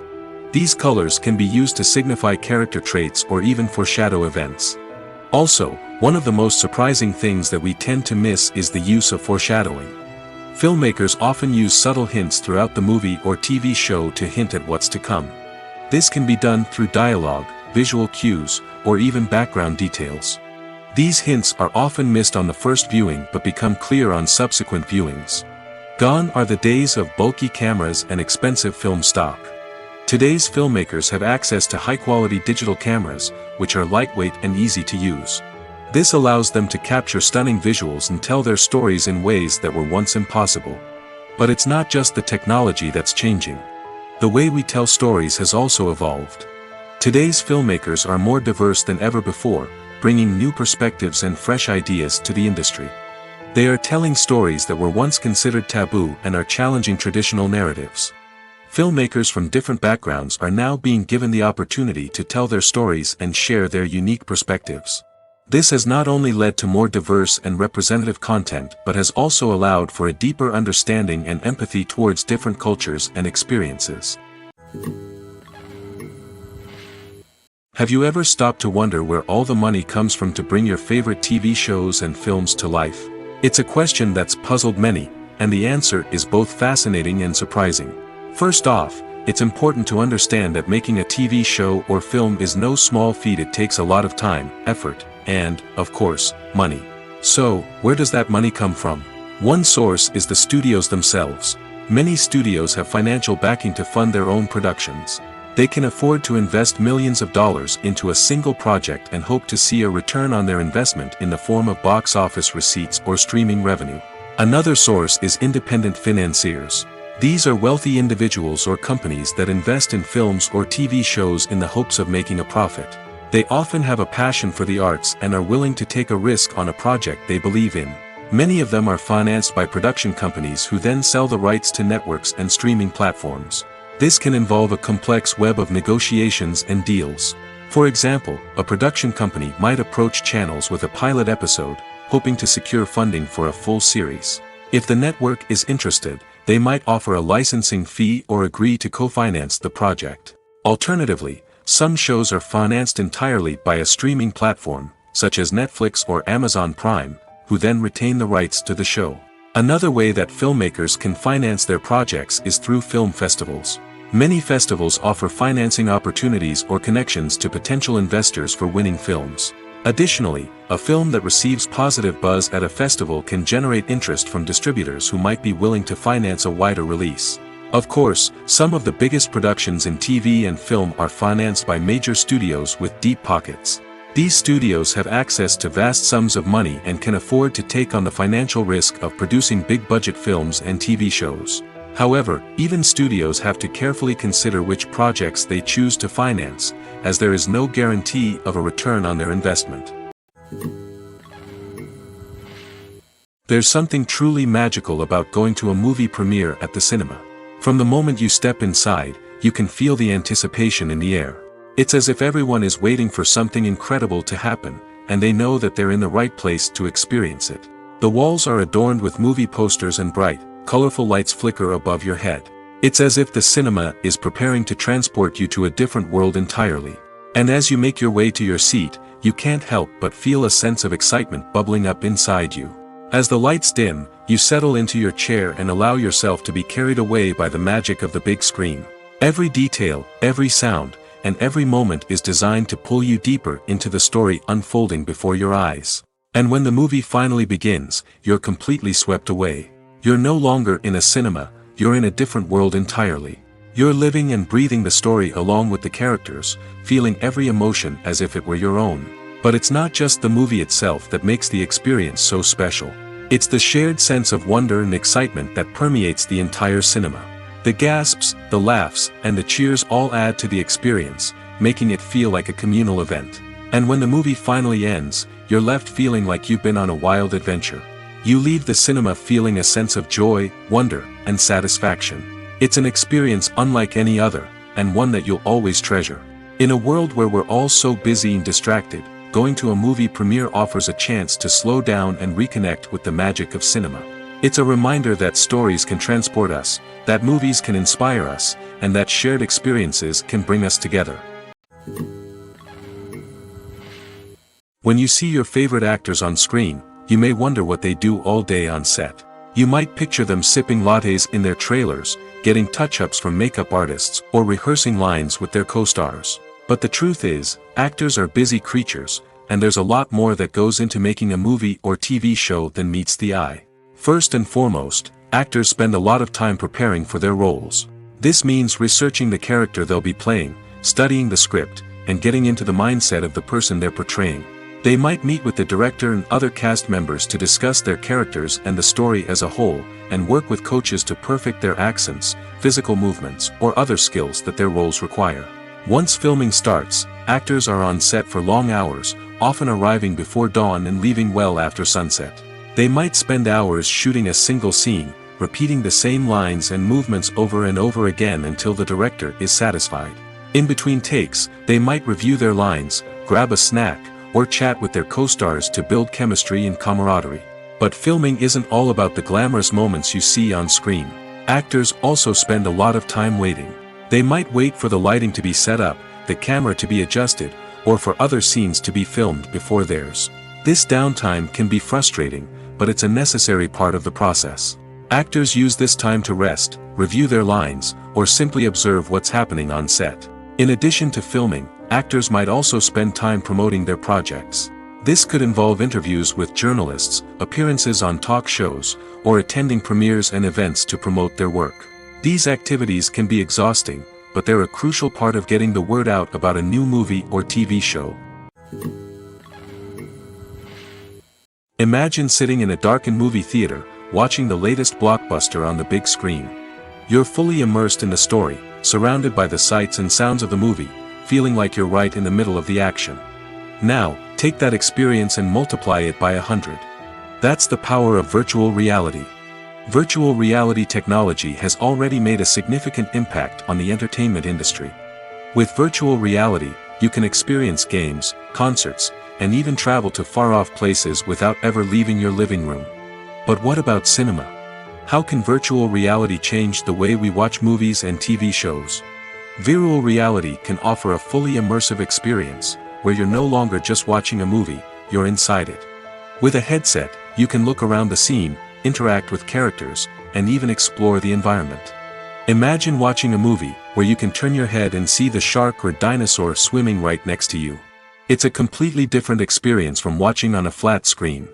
These colors can be used to signify character traits or even foreshadow events. Also, one of the most surprising things that we tend to miss is the use of foreshadowing. Filmmakers often use subtle hints throughout the movie or TV show to hint at what's to come. This can be done through dialogue, visual cues, or even background details. These hints are often missed on the first viewing but become clear on subsequent viewings. Gone are the days of bulky cameras and expensive film stock. Today's filmmakers have access to high-quality digital cameras, which are lightweight and easy to use. This allows them to capture stunning visuals and tell their stories in ways that were once impossible. But it's not just the technology that's changing. The way we tell stories has also evolved. Today's filmmakers are more diverse than ever before, bringing new perspectives and fresh ideas to the industry. They are telling stories that were once considered taboo and are challenging traditional narratives. Filmmakers from different backgrounds are now being given the opportunity to tell their stories and share their unique perspectives. This has not only led to more diverse and representative content but has also allowed for a deeper understanding and empathy towards different cultures and experiences. Have you ever stopped to wonder where all the money comes from to bring your favorite TV shows and films to life? It's a question that's puzzled many, and the answer is both fascinating and surprising. First off, it's important to understand that making a TV show or film is no small feat. It takes a lot of time, effort, and, of course, money. So, where does that money come from? One source is the studios themselves. Many studios have financial backing to fund their own productions. They can afford to invest millions of dollars into a single project and hope to see a return on their investment in the form of box office receipts or streaming revenue. Another source is independent financiers. These are wealthy individuals or companies that invest in films or TV shows in the hopes of making a profit. They often have a passion for the arts and are willing to take a risk on a project they believe in. Many of them are financed by production companies who then sell the rights to networks and streaming platforms. This can involve a complex web of negotiations and deals. For example, a production company might approach channels with a pilot episode, hoping to secure funding for a full series. If the network is interested, they might offer a licensing fee or agree to co-finance the project. Alternatively, some shows are financed entirely by a streaming platform, such as Netflix or Amazon Prime, who then retain the rights to the show. Another way that filmmakers can finance their projects is through film festivals. Many festivals offer financing opportunities or connections to potential investors for winning films. Additionally, a film that receives positive buzz at a festival can generate interest from distributors who might be willing to finance a wider release. Of course, some of the biggest productions in TV and film are financed by major studios with deep pockets. These studios have access to vast sums of money and can afford to take on the financial risk of producing big-budget films and TV shows. However, even studios have to carefully consider which projects they choose to finance, as there is no guarantee of a return on their investment. There's something truly magical about going to a movie premiere at the cinema. From the moment you step inside, you can feel the anticipation in the air. It's as if everyone is waiting for something incredible to happen, and they know that they're in the right place to experience it. The walls are adorned with movie posters and bright, colorful lights flicker above your head. It's as if the cinema is preparing to transport you to a different world entirely. And as you make your way to your seat, you can't help but feel a sense of excitement bubbling up inside you. As the lights dim, you settle into your chair and allow yourself to be carried away by the magic of the big screen. Every detail, every sound, and every moment is designed to pull you deeper into the story unfolding before your eyes. And when the movie finally begins, you're completely swept away. You're no longer in a cinema, you're in a different world entirely. You're living and breathing the story along with the characters, feeling every emotion as if it were your own. But it's not just the movie itself that makes the experience so special. It's the shared sense of wonder and excitement that permeates the entire cinema. The gasps, the laughs, and the cheers all add to the experience, making it feel like a communal event. And when the movie finally ends, you're left feeling like you've been on a wild adventure. You leave the cinema feeling a sense of joy, wonder, and satisfaction. It's an experience unlike any other, and one that you'll always treasure. In a world where we're all so busy and distracted, going to a movie premiere offers a chance to slow down and reconnect with the magic of cinema. It's a reminder that stories can transport us, that movies can inspire us, and that shared experiences can bring us together. When you see your favorite actors on screen, you may wonder what they do all day on set. You might picture them sipping lattes in their trailers, getting touch-ups from makeup artists, or rehearsing lines with their co-stars. But the truth is, actors are busy creatures, and there's a lot more that goes into making a movie or TV show than meets the eye. First and foremost, actors spend a lot of time preparing for their roles. This means researching the character they'll be playing, studying the script, and getting into the mindset of the person they're portraying. They might meet with the director and other cast members to discuss their characters and the story as a whole, and work with coaches to perfect their accents, physical movements, or other skills that their roles require. Once filming starts, actors are on set for long hours, often arriving before dawn and leaving well after sunset. They might spend hours shooting a single scene, repeating the same lines and movements over and over again until the director is satisfied. In between takes, they might review their lines, grab a snack, or chat with their co-stars to build chemistry and camaraderie. But filming isn't all about the glamorous moments you see on screen. Actors also spend a lot of time waiting. They might wait for the lighting to be set up, the camera to be adjusted, or for other scenes to be filmed before theirs. This downtime can be frustrating, but it's a necessary part of the process. Actors use this time to rest, review their lines, or simply observe what's happening on set. In addition to filming, actors might also spend time promoting their projects. This could involve interviews with journalists, appearances on talk shows, or attending premieres and events to promote their work. These activities can be exhausting, but they're a crucial part of getting the word out about a new movie or TV show. Imagine sitting in a darkened movie theater, watching the latest blockbuster on the big screen. You're fully immersed in the story, surrounded by the sights and sounds of the movie, feeling like you're right in the middle of the action. Now, take that experience and multiply it by 100. That's the power of virtual reality. Virtual reality technology has already made a significant impact on the entertainment industry. With virtual reality, you can experience games, concerts, and even travel to far-off places without ever leaving your living room. But what about cinema? How can virtual reality change the way we watch movies and TV shows? Virtual reality can offer a fully immersive experience, where you're no longer just watching a movie, you're inside it. With a headset, you can look around the scene, interact with characters, and even explore the environment. Imagine watching a movie where you can turn your head and see the shark or dinosaur swimming right next to you. It's a completely different experience from watching on a flat screen.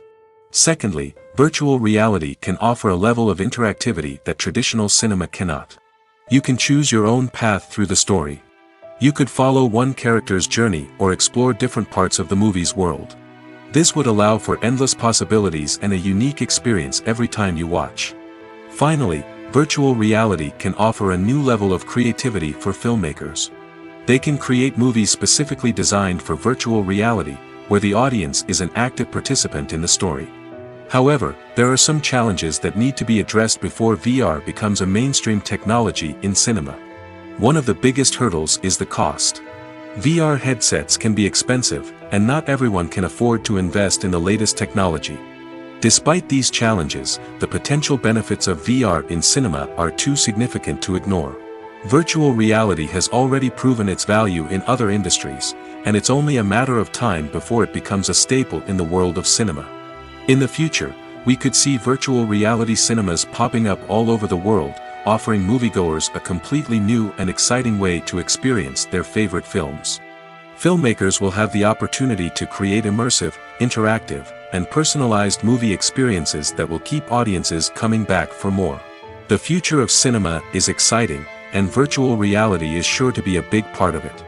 Secondly, virtual reality can offer a level of interactivity that traditional cinema cannot. You can choose your own path through the story. You could follow one character's journey or explore different parts of the movie's world. This would allow for endless possibilities and a unique experience every time you watch. Finally, virtual reality can offer a new level of creativity for filmmakers. They can create movies specifically designed for virtual reality, where the audience is an active participant in the story. However, there are some challenges that need to be addressed before VR becomes a mainstream technology in cinema. One of the biggest hurdles is the cost. VR headsets can be expensive, and not everyone can afford to invest in the latest technology. Despite these challenges, the potential benefits of VR in cinema are too significant to ignore. Virtual reality has already proven its value in other industries, and it's only a matter of time before it becomes a staple in the world of cinema. In the future, we could see virtual reality cinemas popping up all over the world, offering moviegoers a completely new and exciting way to experience their favorite films. Filmmakers will have the opportunity to create immersive, interactive, and personalized movie experiences that will keep audiences coming back for more. The future of cinema is exciting, and virtual reality is sure to be a big part of it.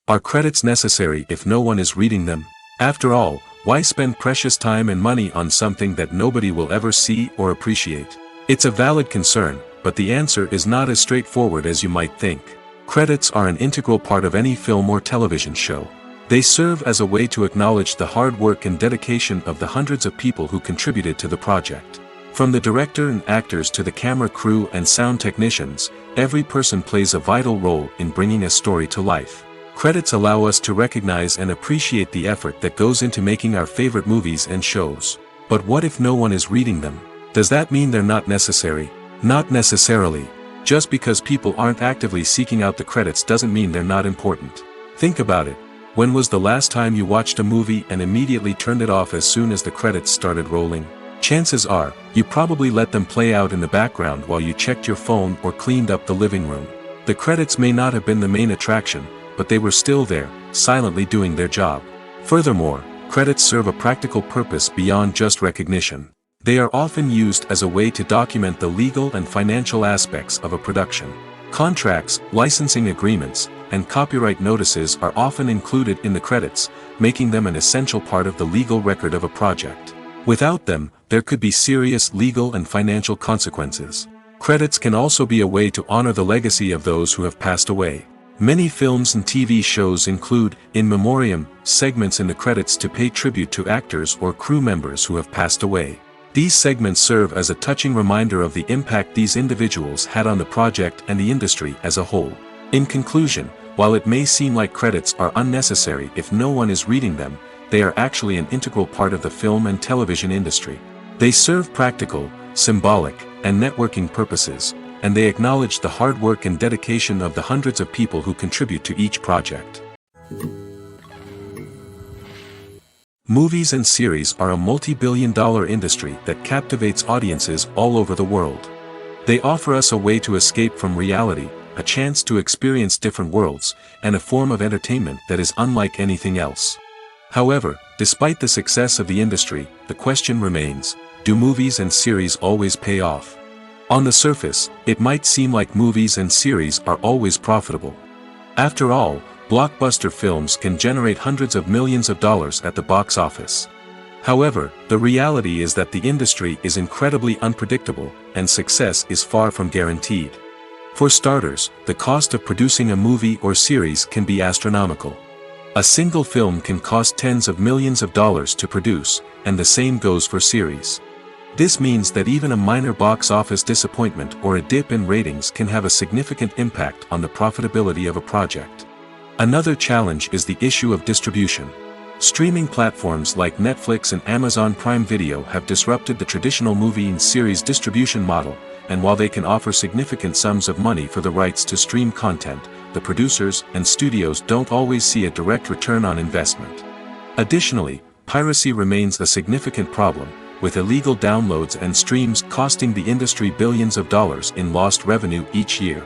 Are credits necessary if no one is reading them? After all, why spend precious time and money on something that nobody will ever see or appreciate? It's a valid concern, but the answer is not as straightforward as you might think. Credits are an integral part of any film or television show. They serve as a way to acknowledge the hard work and dedication of the hundreds of people who contributed to the project. From the director and actors to the camera crew and sound technicians, every person plays a vital role in bringing a story to life. Credits allow us to recognize and appreciate the effort that goes into making our favorite movies and shows. But what if no one is reading them? Does that mean they're not necessary? Not necessarily. Just because people aren't actively seeking out the credits doesn't mean they're not important. Think about it. When was the last time you watched a movie and immediately turned it off as soon as the credits started rolling? Chances are, you probably let them play out in the background while you checked your phone or cleaned up the living room. The credits may not have been the main attraction, but they were still there, silently doing their job. Furthermore, credits serve a practical purpose beyond just recognition. They are often used as a way to document the legal and financial aspects of a production. Contracts, licensing agreements, and copyright notices are often included in the credits, making them an essential part of the legal record of a project. Without them, there could be serious legal and financial consequences. Credits can also be a way to honor the legacy of those who have passed away. Many films and TV shows include, in memoriam, segments in the credits to pay tribute to actors or crew members who have passed away. These segments serve as a touching reminder of the impact these individuals had on the project and the industry as a whole. In conclusion, while it may seem like credits are unnecessary if no one is reading them, they are actually an integral part of the film and television industry. They serve practical, symbolic, and networking purposes, and they acknowledge the hard work and dedication of the hundreds of people who contribute to each project. Movies and series are a multi-billion-dollar industry that captivates audiences all over the world. They offer us a way to escape from reality, a chance to experience different worlds, and a form of entertainment that is unlike anything else. However, despite the success of the industry, the question remains, do movies and series always pay off? On the surface, it might seem like movies and series are always profitable. After all, blockbuster films can generate hundreds of millions of dollars at the box office. However, the reality is that the industry is incredibly unpredictable, and success is far from guaranteed. For starters, the cost of producing a movie or series can be astronomical. A single film can cost tens of millions of dollars to produce, and the same goes for series. This means that even a minor box office disappointment or a dip in ratings can have a significant impact on the profitability of a project. Another challenge is the issue of distribution. Streaming platforms like Netflix and Amazon Prime Video have disrupted the traditional movie and series distribution model, and while they can offer significant sums of money for the rights to stream content, the producers and studios don't always see a direct return on investment. Additionally, piracy remains a significant problem, with illegal downloads and streams costing the industry billions of dollars in lost revenue each year.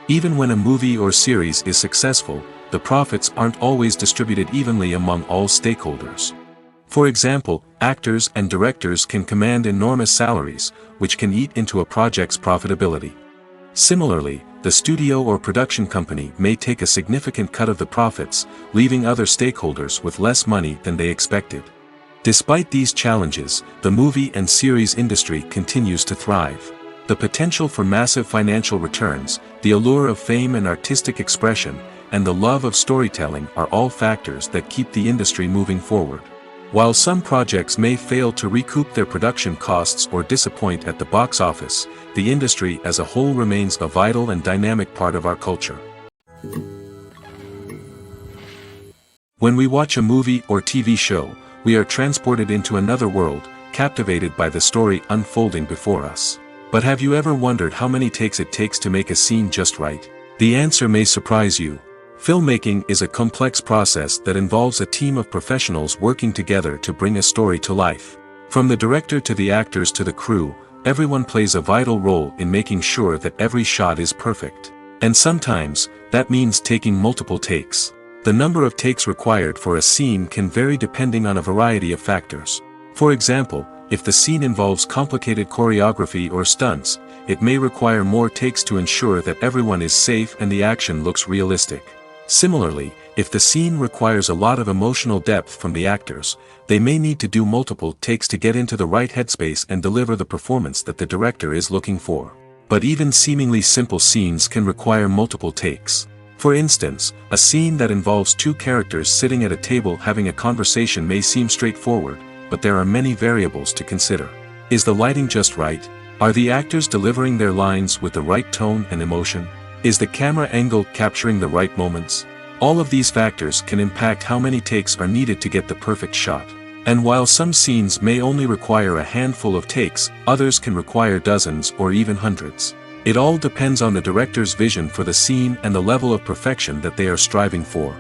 Even when a movie or series is successful, the profits aren't always distributed evenly among all stakeholders. For example, actors and directors can command enormous salaries, which can eat into a project's profitability. Similarly, the studio or production company may take a significant cut of the profits, leaving other stakeholders with less money than they expected. Despite these challenges, the movie and series industry continues to thrive. The potential for massive financial returns, the allure of fame and artistic expression, and the love of storytelling are all factors that keep the industry moving forward. While some projects may fail to recoup their production costs or disappoint at the box office, the industry as a whole remains a vital and dynamic part of our culture. When we watch a movie or TV show, we are transported into another world, captivated by the story unfolding before us. But have you ever wondered how many takes it takes to make a scene just right? The answer may surprise you. Filmmaking is a complex process that involves a team of professionals working together to bring a story to life. From the director to the actors to the crew, everyone plays a vital role in making sure that every shot is perfect. And sometimes, that means taking multiple takes. The number of takes required for a scene can vary depending on a variety of factors. For example, if the scene involves complicated choreography or stunts, it may require more takes to ensure that everyone is safe and the action looks realistic. Similarly, if the scene requires a lot of emotional depth from the actors, they may need to do multiple takes to get into the right headspace and deliver the performance that the director is looking for. But even seemingly simple scenes can require multiple takes. For instance, a scene that involves two characters sitting at a table having a conversation may seem straightforward, but there are many variables to consider. Is the lighting just right? Are the actors delivering their lines with the right tone and emotion? Is the camera angle capturing the right moments? All of these factors can impact how many takes are needed to get the perfect shot. And while some scenes may only require a handful of takes, others can require dozens or even hundreds. It all depends on the director's vision for the scene and the level of perfection that they are striving for.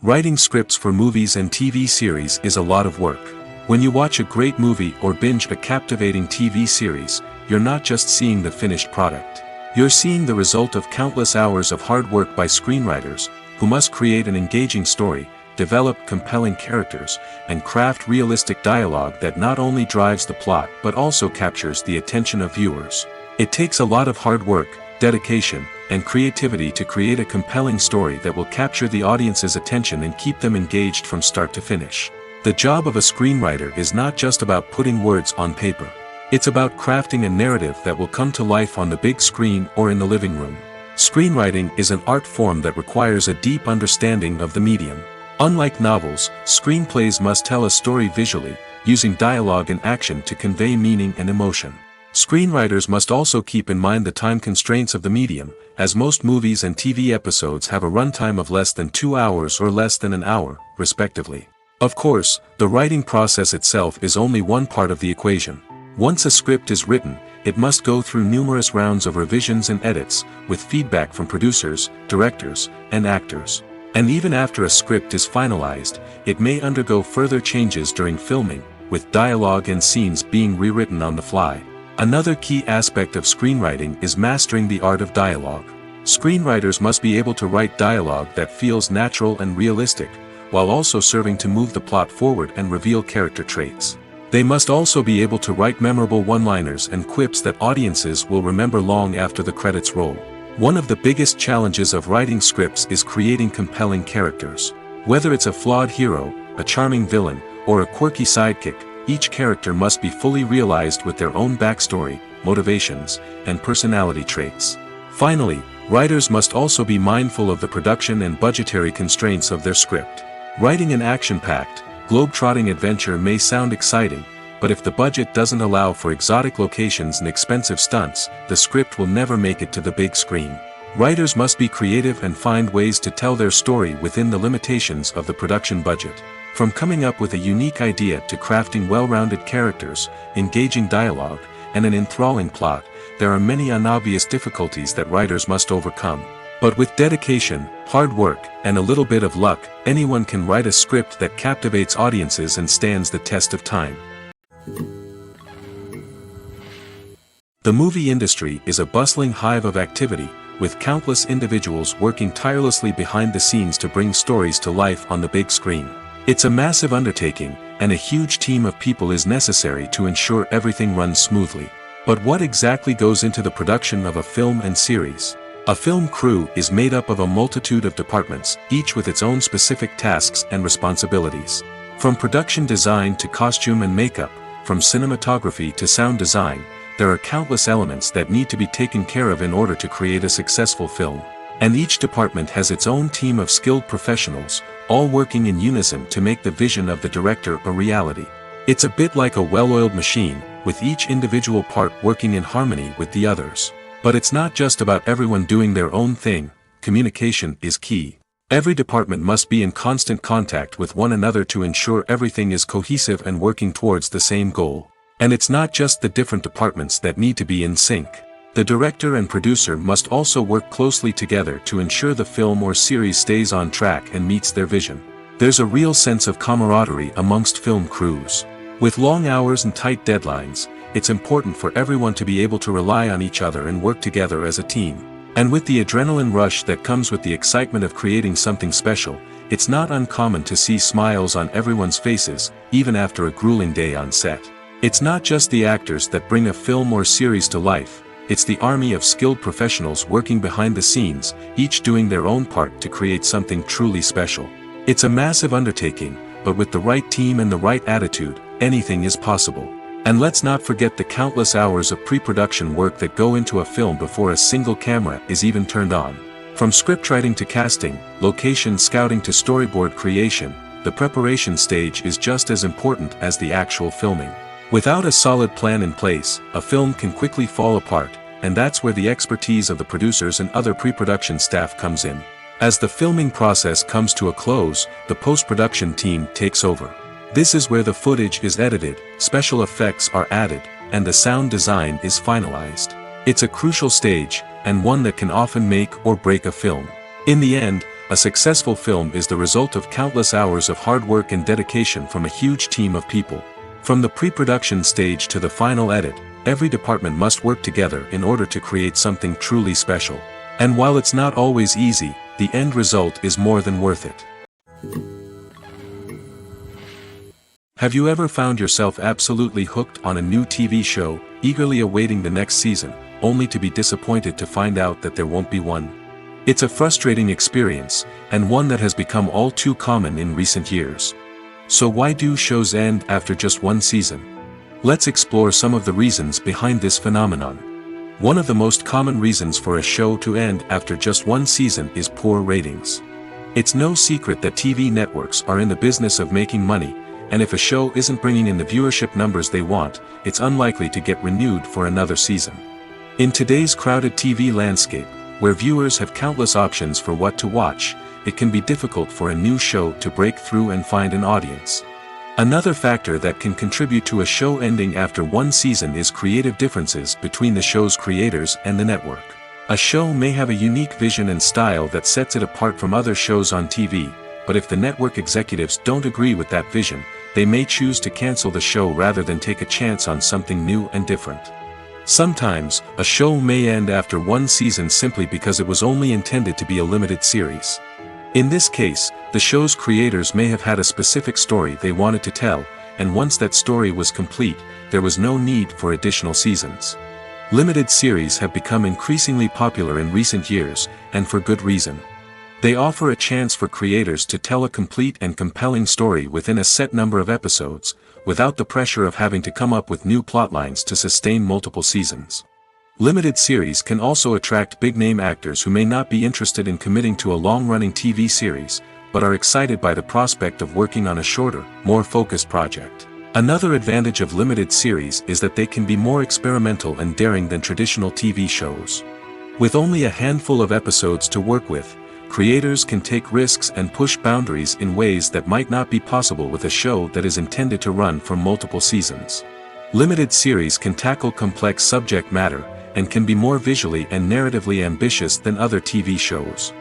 Writing scripts for movies and TV series is a lot of work. When you watch a great movie or binge a captivating TV series, you're not just seeing the finished product. You're seeing the result of countless hours of hard work by screenwriters, who must create an engaging story, develop compelling characters, and craft realistic dialogue that not only drives the plot but also captures the attention of viewers. It takes a lot of hard work, dedication, and creativity to create a compelling story that will capture the audience's attention and keep them engaged from start to finish. The job of a screenwriter is not just about putting words on paper. It's about crafting a narrative that will come to life on the big screen or in the living room. Screenwriting is an art form that requires a deep understanding of the medium. Unlike novels, screenplays must tell a story visually, using dialogue and action to convey meaning and emotion. Screenwriters must also keep in mind the time constraints of the medium, as most movies and TV episodes have a runtime of less than 2 hours or less than an hour, respectively. Of course, the writing process itself is only one part of the equation. Once a script is written, it must go through numerous rounds of revisions and edits, with feedback from producers, directors, and actors. And even after a script is finalized, it may undergo further changes during filming, with dialogue and scenes being rewritten on the fly. Another key aspect of screenwriting is mastering the art of dialogue. Screenwriters must be able to write dialogue that feels natural and realistic, while also serving to move the plot forward and reveal character traits. They must also be able to write memorable one-liners and quips that audiences will remember long after the credits roll. One of the biggest challenges of writing scripts is creating compelling characters. Whether it's a flawed hero, a charming villain, or a quirky sidekick, each character must be fully realized with their own backstory, motivations, and personality traits. Finally, writers must also be mindful of the production and budgetary constraints of their script. Writing an action-packed, globe-trotting adventure may sound exciting, but if the budget doesn't allow for exotic locations and expensive stunts, the script will never make it to the big screen. Writers must be creative and find ways to tell their story within the limitations of the production budget. From coming up with a unique idea to crafting well-rounded characters, engaging dialogue, and an enthralling plot, there are many unobvious difficulties that writers must overcome. But with dedication, hard work, and a little bit of luck, anyone can write a script that captivates audiences and stands the test of time. The movie industry is a bustling hive of activity, with countless individuals working tirelessly behind the scenes to bring stories to life on the big screen. It's a massive undertaking, and a huge team of people is necessary to ensure everything runs smoothly. But what exactly goes into the production of a film and series? A film crew is made up of a multitude of departments, each with its own specific tasks and responsibilities. From production design to costume and makeup, from cinematography to sound design, there are countless elements that need to be taken care of in order to create a successful film. And each department has its own team of skilled professionals, all working in unison to make the vision of the director a reality. It's a bit like a well-oiled machine, with each individual part working in harmony with the others. But it's not just about everyone doing their own thing. Communication is key. Every department must be in constant contact with one another to ensure everything is cohesive and working towards the same goal. And it's not just the different departments that need to be in sync. The director and producer must also work closely together to ensure the film or series stays on track and meets their vision. There's a real sense of camaraderie amongst film crews. With long hours and tight deadlines, it's important for everyone to be able to rely on each other and work together as a team. And with the adrenaline rush that comes with the excitement of creating something special, it's not uncommon to see smiles on everyone's faces, even after a grueling day on set. It's not just the actors that bring a film or series to life, it's the army of skilled professionals working behind the scenes, each doing their own part to create something truly special. It's a massive undertaking, but with the right team and the right attitude, anything is possible. And let's not forget the countless hours of pre-production work that go into a film before a single camera is even turned on. From scriptwriting to casting, location scouting to storyboard creation, the preparation stage is just as important as the actual filming. Without a solid plan in place, a film can quickly fall apart, and that's where the expertise of the producers and other pre-production staff comes in. As the filming process comes to a close, the post-production team takes over. This is where the footage is edited, special effects are added, and the sound design is finalized. It's a crucial stage, and one that can often make or break a film. In the end, a successful film is the result of countless hours of hard work and dedication from a huge team of people. From the pre-production stage to the final edit, every department must work together in order to create something truly special. And while it's not always easy, the end result is more than worth it. Have you ever found yourself absolutely hooked on a new TV show, eagerly awaiting the next season, only to be disappointed to find out that there won't be one? It's a frustrating experience, and one that has become all too common in recent years. So why do shows end after just one season? Let's explore some of the reasons behind this phenomenon. One of the most common reasons for a show to end after just one season is poor ratings. It's no secret that TV networks are in the business of making money, and if a show isn't bringing in the viewership numbers they want, it's unlikely to get renewed for another season. In today's crowded TV landscape, where viewers have countless options for what to watch, it can be difficult for a new show to break through and find an audience. Another factor that can contribute to a show ending after one season is creative differences between the show's creators and the network. A show may have a unique vision and style that sets it apart from other shows on TV, but if the network executives don't agree with that vision, they may choose to cancel the show rather than take a chance on something new and different. Sometimes, a show may end after one season simply because it was only intended to be a limited series. In this case, the show's creators may have had a specific story they wanted to tell, and once that story was complete, there was no need for additional seasons. Limited series have become increasingly popular in recent years, and for good reason. They offer a chance for creators to tell a complete and compelling story within a set number of episodes, without the pressure of having to come up with new plotlines to sustain multiple seasons. Limited series can also attract big-name actors who may not be interested in committing to a long-running TV series, but are excited by the prospect of working on a shorter, more focused project. Another advantage of limited series is that they can be more experimental and daring than traditional TV shows. With only a handful of episodes to work with, creators can take risks and push boundaries in ways that might not be possible with a show that is intended to run for multiple seasons. Limited series can tackle complex subject matter, and can be more visually and narratively ambitious than other TV shows.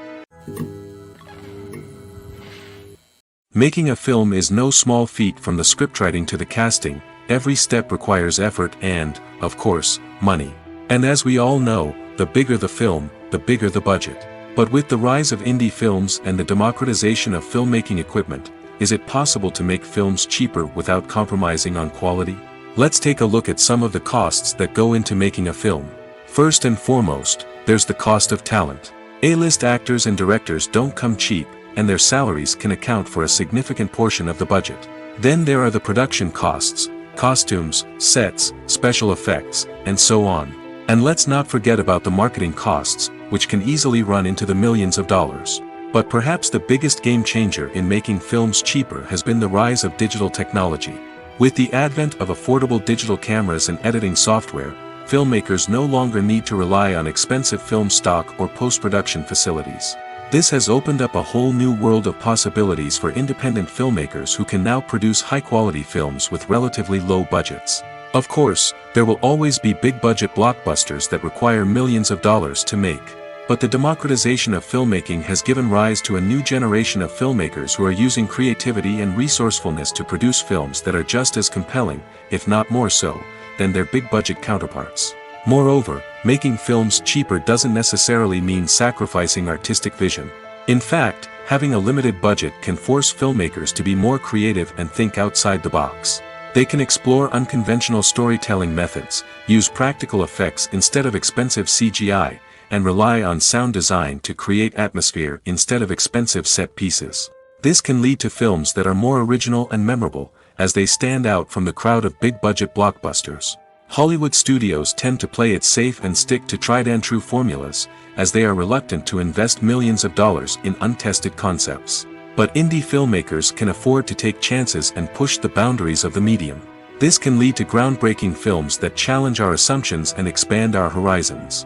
Making a film is no small feat. From the scriptwriting to the casting, every step requires effort and, of course, money. And as we all know, the bigger the film, the bigger the budget. But with the rise of indie films and the democratization of filmmaking equipment, is it possible to make films cheaper without compromising on quality? Let's take a look at some of the costs that go into making a film. First and foremost, there's the cost of talent. A-list actors and directors don't come cheap, and their salaries can account for a significant portion of the budget. Then there are the production costs, costumes, sets, special effects, and so on. And let's not forget about the marketing costs, which can easily run into the millions of dollars. But perhaps the biggest game changer in making films cheaper has been the rise of digital technology. With the advent of affordable digital cameras and editing software, filmmakers no longer need to rely on expensive film stock or post-production facilities. This has opened up a whole new world of possibilities for independent filmmakers who can now produce high-quality films with relatively low budgets. Of course, there will always be big-budget blockbusters that require millions of dollars to make. But the democratization of filmmaking has given rise to a new generation of filmmakers who are using creativity and resourcefulness to produce films that are just as compelling, if not more so, than their big-budget counterparts. Moreover, making films cheaper doesn't necessarily mean sacrificing artistic vision. In fact, having a limited budget can force filmmakers to be more creative and think outside the box. They can explore unconventional storytelling methods, use practical effects instead of expensive CGI, and rely on sound design to create atmosphere instead of expensive set pieces. This can lead to films that are more original and memorable, as they stand out from the crowd of big-budget blockbusters. Hollywood studios tend to play it safe and stick to tried-and-true formulas, as they are reluctant to invest millions of dollars in untested concepts. But indie filmmakers can afford to take chances and push the boundaries of the medium. This can lead to groundbreaking films that challenge our assumptions and expand our horizons.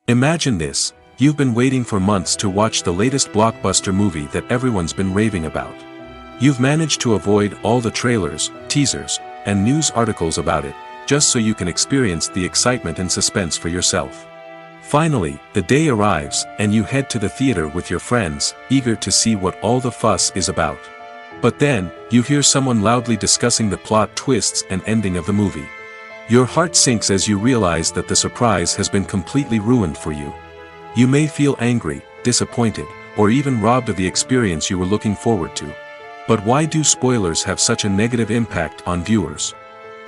Imagine this: you've been waiting for months to watch the latest blockbuster movie that everyone's been raving about. You've managed to avoid all the trailers, teasers, and news articles about it, just so you can experience the excitement and suspense for yourself. Finally, the day arrives, and you head to the theater with your friends, eager to see what all the fuss is about. But then, you hear someone loudly discussing the plot twists and ending of the movie. Your heart sinks as you realize that the surprise has been completely ruined for you. You may feel angry, disappointed, or even robbed of the experience you were looking forward to. But why do spoilers have such a negative impact on viewers?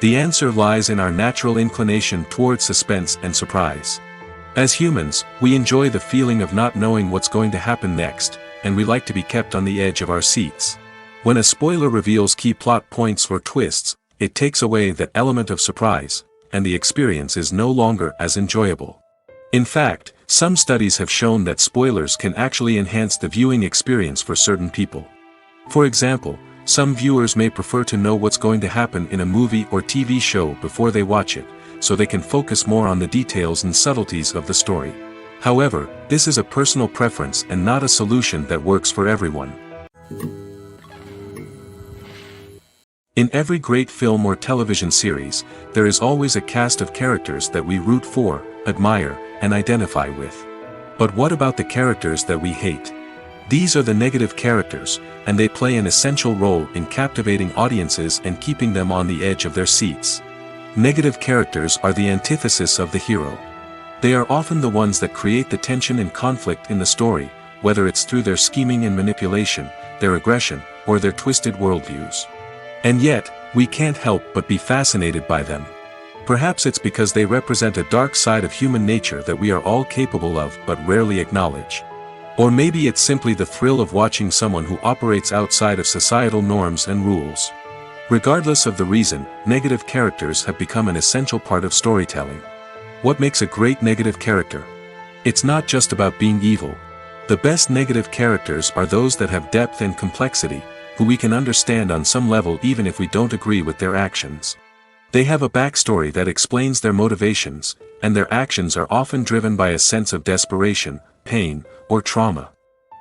The answer lies in our natural inclination toward suspense and surprise. As humans, we enjoy the feeling of not knowing what's going to happen next, and we like to be kept on the edge of our seats. When a spoiler reveals key plot points or twists, it takes away that element of surprise, and the experience is no longer as enjoyable. In fact, some studies have shown that spoilers can actually enhance the viewing experience for certain people. For example, some viewers may prefer to know what's going to happen in a movie or TV show before they watch it, so they can focus more on the details and subtleties of the story. However, this is a personal preference and not a solution that works for everyone. In every great film or television series, there is always a cast of characters that we root for, admire, and identify with. But what about the characters that we hate? These are the negative characters, and they play an essential role in captivating audiences and keeping them on the edge of their seats. Negative characters are the antithesis of the hero. They are often the ones that create the tension and conflict in the story, whether it's through their scheming and manipulation, their aggression, or their twisted worldviews. And yet, we can't help but be fascinated by them. Perhaps it's because they represent a dark side of human nature that we are all capable of but rarely acknowledge. Or maybe it's simply the thrill of watching someone who operates outside of societal norms and rules. Regardless of the reason, negative characters have become an essential part of storytelling. What makes a great negative character? It's not just about being evil. The best negative characters are those that have depth and complexity, who we can understand on some level even if we don't agree with their actions. They have a backstory that explains their motivations, and their actions are often driven by a sense of desperation, pain, or trauma.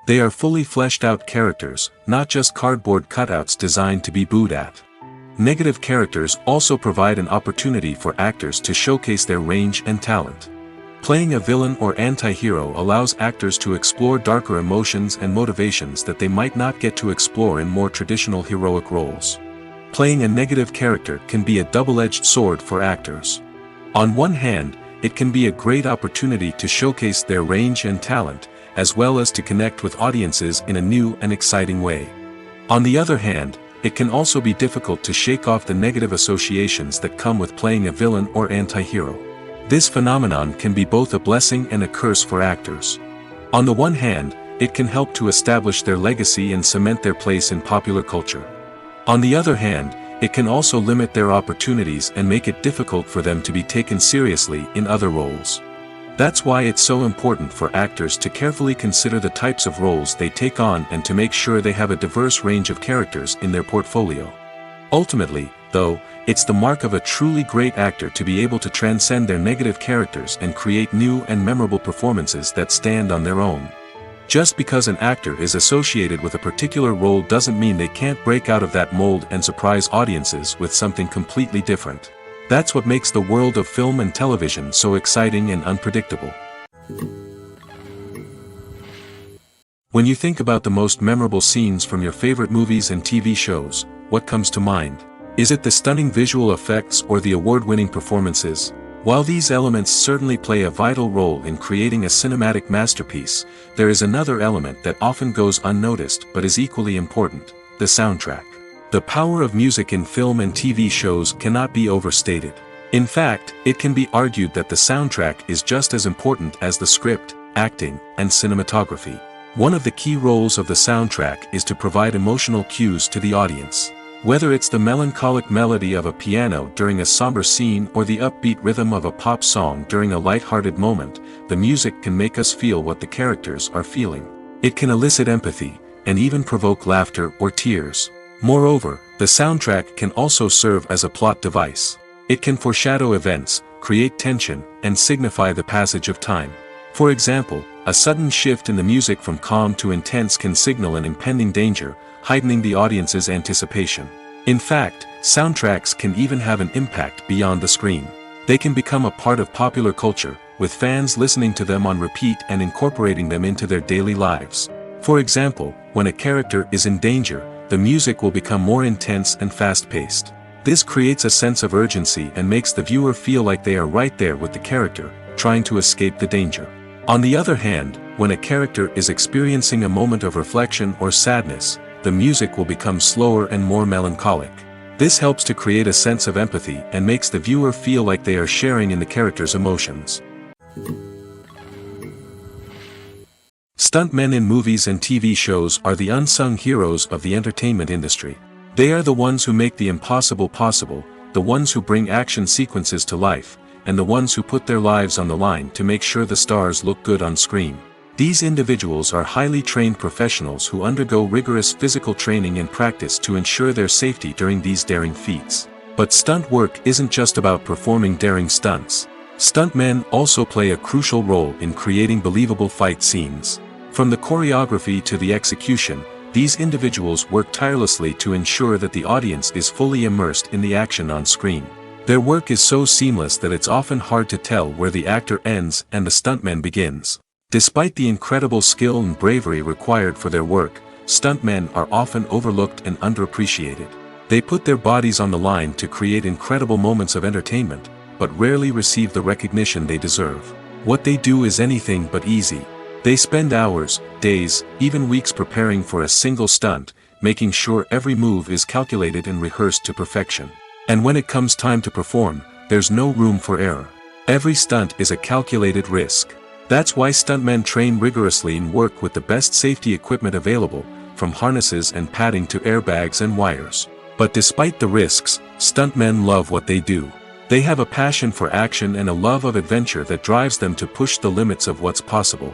They are fully fleshed out characters, not just cardboard cutouts designed to be booed at. Negative characters also provide an opportunity for actors to showcase their range and talent. Playing a villain or anti-hero allows actors to explore darker emotions and motivations that they might not get to explore in more traditional heroic roles. Playing a negative character can be a double-edged sword for actors. On one hand, it can be a great opportunity to showcase their range and talent, as well as to connect with audiences in a new and exciting way. On the other hand, it can also be difficult to shake off the negative associations that come with playing a villain or anti-hero. This phenomenon can be both a blessing and a curse for actors. On the one hand, it can help to establish their legacy and cement their place in popular culture. On the other hand, it can also limit their opportunities and make it difficult for them to be taken seriously in other roles. That's why it's so important for actors to carefully consider the types of roles they take on and to make sure they have a diverse range of characters in their portfolio. Ultimately, though, it's the mark of a truly great actor to be able to transcend their negative characters and create new and memorable performances that stand on their own. Just because an actor is associated with a particular role doesn't mean they can't break out of that mold and surprise audiences with something completely different. That's what makes the world of film and television so exciting and unpredictable. When you think about the most memorable scenes from your favorite movies and TV shows, what comes to mind? Is it the stunning visual effects or the award-winning performances? While these elements certainly play a vital role in creating a cinematic masterpiece, there is another element that often goes unnoticed but is equally important: the soundtrack. The power of music in film and TV shows cannot be overstated. In fact, it can be argued that the soundtrack is just as important as the script, acting, and cinematography. One of the key roles of the soundtrack is to provide emotional cues to the audience. Whether it's the melancholic melody of a piano during a somber scene or the upbeat rhythm of a pop song during a light-hearted moment, the music can make us feel what the characters are feeling. It can elicit empathy, and even provoke laughter or tears. Moreover, the soundtrack can also serve as a plot device. It can foreshadow events, create tension, and signify the passage of time. For example, a sudden shift in the music from calm to intense can signal an impending danger, heightening the audience's anticipation. In fact, soundtracks can even have an impact beyond the screen. They can become a part of popular culture, with fans listening to them on repeat and incorporating them into their daily lives. For example, when a character is in danger, the music will become more intense and fast-paced. This creates a sense of urgency and makes the viewer feel like they are right there with the character, trying to escape the danger. On the other hand, when a character is experiencing a moment of reflection or sadness, the music will become slower and more melancholic. This helps to create a sense of empathy and makes the viewer feel like they are sharing in the character's emotions. Stuntmen in movies and TV shows are the unsung heroes of the entertainment industry. They are the ones who make the impossible possible, the ones who bring action sequences to life, and the ones who put their lives on the line to make sure the stars look good on screen. These individuals are highly trained professionals who undergo rigorous physical training and practice to ensure their safety during these daring feats. But stunt work isn't just about performing daring stunts. Stuntmen also play a crucial role in creating believable fight scenes. From the choreography to the execution, These individuals work tirelessly to ensure that the audience is fully immersed in the action on screen. Their work is so seamless that it's often hard to tell where the actor ends and the stuntman begins. Despite the incredible skill and bravery required for their work, stuntmen are often overlooked and underappreciated. They put their bodies on the line to create incredible moments of entertainment, but rarely receive the recognition they deserve. What they do is anything but easy. They spend hours, days, even weeks preparing for a single stunt, making sure every move is calculated and rehearsed to perfection. And when it comes time to perform, there's no room for error. Every stunt is a calculated risk. That's why stuntmen train rigorously and work with the best safety equipment available, from harnesses and padding to airbags and wires. But despite the risks, stuntmen love what they do. They have a passion for action and a love of adventure that drives them to push the limits of what's possible.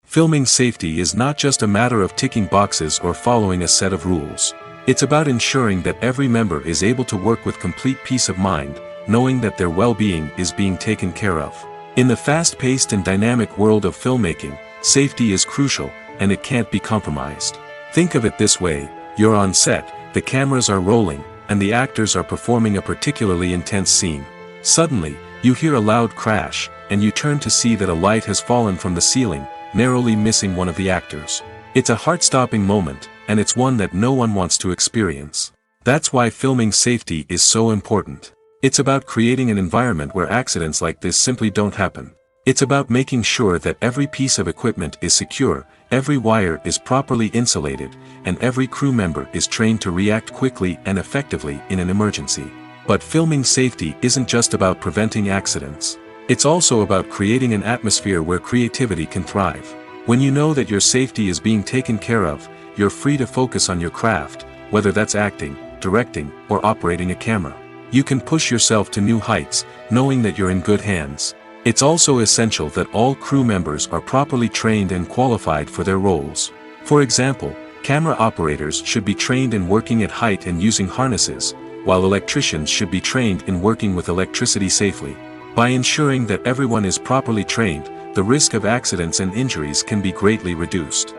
Filming safety is not just a matter of ticking boxes or following a set of rules. It's about ensuring that every member is able to work with complete peace of mind, knowing that their well-being is being taken care of. In the fast-paced and dynamic world of filmmaking, safety is crucial, and it can't be compromised. Think of it this way: you're on set, the cameras are rolling, and the actors are performing a particularly intense scene. Suddenly, you hear a loud crash, and you turn to see that a light has fallen from the ceiling, narrowly missing one of the actors. It's a heart-stopping moment, and it's one that no one wants to experience. That's why filming safety is so important. It's about creating an environment where accidents like this simply don't happen. It's about making sure that every piece of equipment is secure, every wire is properly insulated, and every crew member is trained to react quickly and effectively in an emergency. But filming safety isn't just about preventing accidents. It's also about creating an atmosphere where creativity can thrive. When you know that your safety is being taken care of, you're free to focus on your craft, whether that's acting, directing, or operating a camera. You can push yourself to new heights, knowing that you're in good hands. It's also essential that all crew members are properly trained and qualified for their roles. For example, camera operators should be trained in working at height and using harnesses, while electricians should be trained in working with electricity safely. By ensuring that everyone is properly trained, the risk of accidents and injuries can be greatly reduced.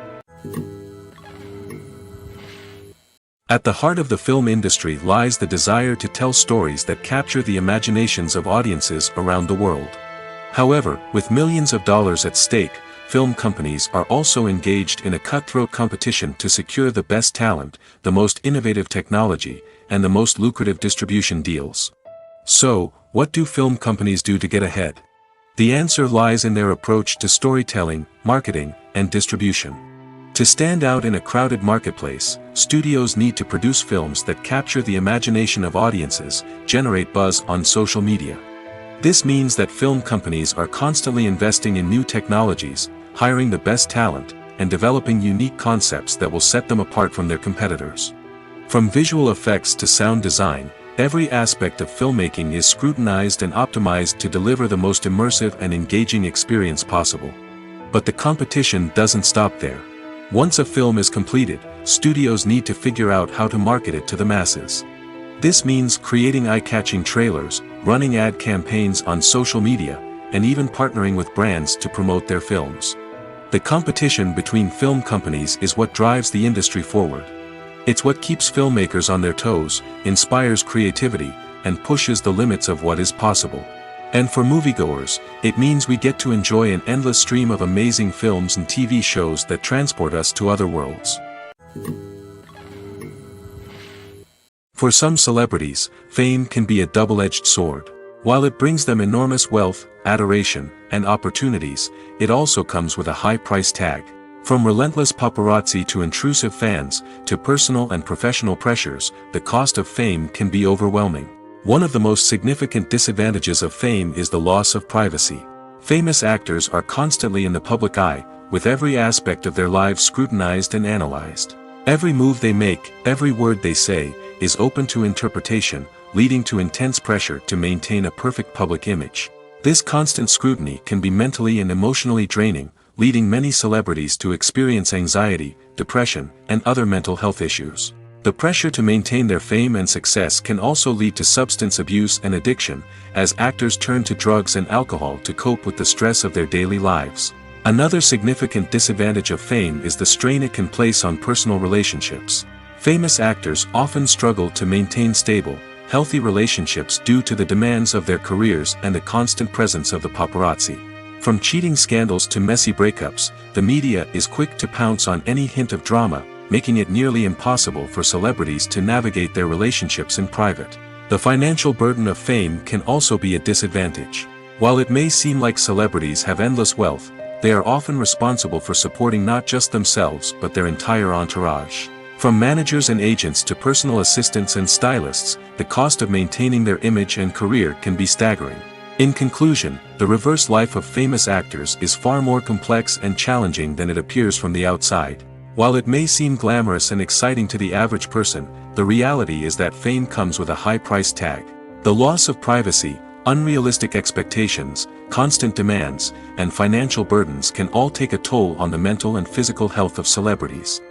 At the heart of the film industry lies the desire to tell stories that capture the imaginations of audiences around the world. However, with millions of dollars at stake, film companies are also engaged in a cutthroat competition to secure the best talent, the most innovative technology, and the most lucrative distribution deals. So, what do film companies do to get ahead? The answer lies in their approach to storytelling, marketing, and distribution. To stand out in a crowded marketplace, studios need to produce films that capture the imagination of audiences, generate buzz on social media. This means that film companies are constantly investing in new technologies, hiring the best talent, and developing unique concepts that will set them apart from their competitors. From visual effects to sound design, every aspect of filmmaking is scrutinized and optimized to deliver the most immersive and engaging experience possible. But the competition doesn't stop there. Once a film is completed, studios need to figure out how to market it to the masses. This means creating eye-catching trailers, running ad campaigns on social media, and even partnering with brands to promote their films. The competition between film companies is what drives the industry forward. It's what keeps filmmakers on their toes, inspires creativity, and pushes the limits of what is possible. And for moviegoers, it means we get to enjoy an endless stream of amazing films and TV shows that transport us to other worlds. For some celebrities, fame can be a double-edged sword. While it brings them enormous wealth, adoration, and opportunities, it also comes with a high price tag. From relentless paparazzi to intrusive fans, to personal and professional pressures, the cost of fame can be overwhelming. One of the most significant disadvantages of fame is the loss of privacy. Famous actors are constantly in the public eye, with every aspect of their lives scrutinized and analyzed. Every move they make, every word they say, is open to interpretation, leading to intense pressure to maintain a perfect public image. This constant scrutiny can be mentally and emotionally draining, leading many celebrities to experience anxiety, depression, and other mental health issues. The pressure to maintain their fame and success can also lead to substance abuse and addiction, as actors turn to drugs and alcohol to cope with the stress of their daily lives. Another significant disadvantage of fame is the strain it can place on personal relationships. Famous actors often struggle to maintain stable, healthy relationships due to the demands of their careers and the constant presence of the paparazzi. From cheating scandals to messy breakups, the media is quick to pounce on any hint of drama, making it nearly impossible for celebrities to navigate their relationships in private. The financial burden of fame can also be a disadvantage. While it may seem like celebrities have endless wealth, they are often responsible for supporting not just themselves but their entire entourage. From managers and agents to personal assistants and stylists, the cost of maintaining their image and career can be staggering. In conclusion, the reverse life of famous actors is far more complex and challenging than it appears from the outside. While it may seem glamorous and exciting to the average person, the reality is that fame comes with a high price tag. The loss of privacy, unrealistic expectations, constant demands, and financial burdens can all take a toll on the mental and physical health of celebrities.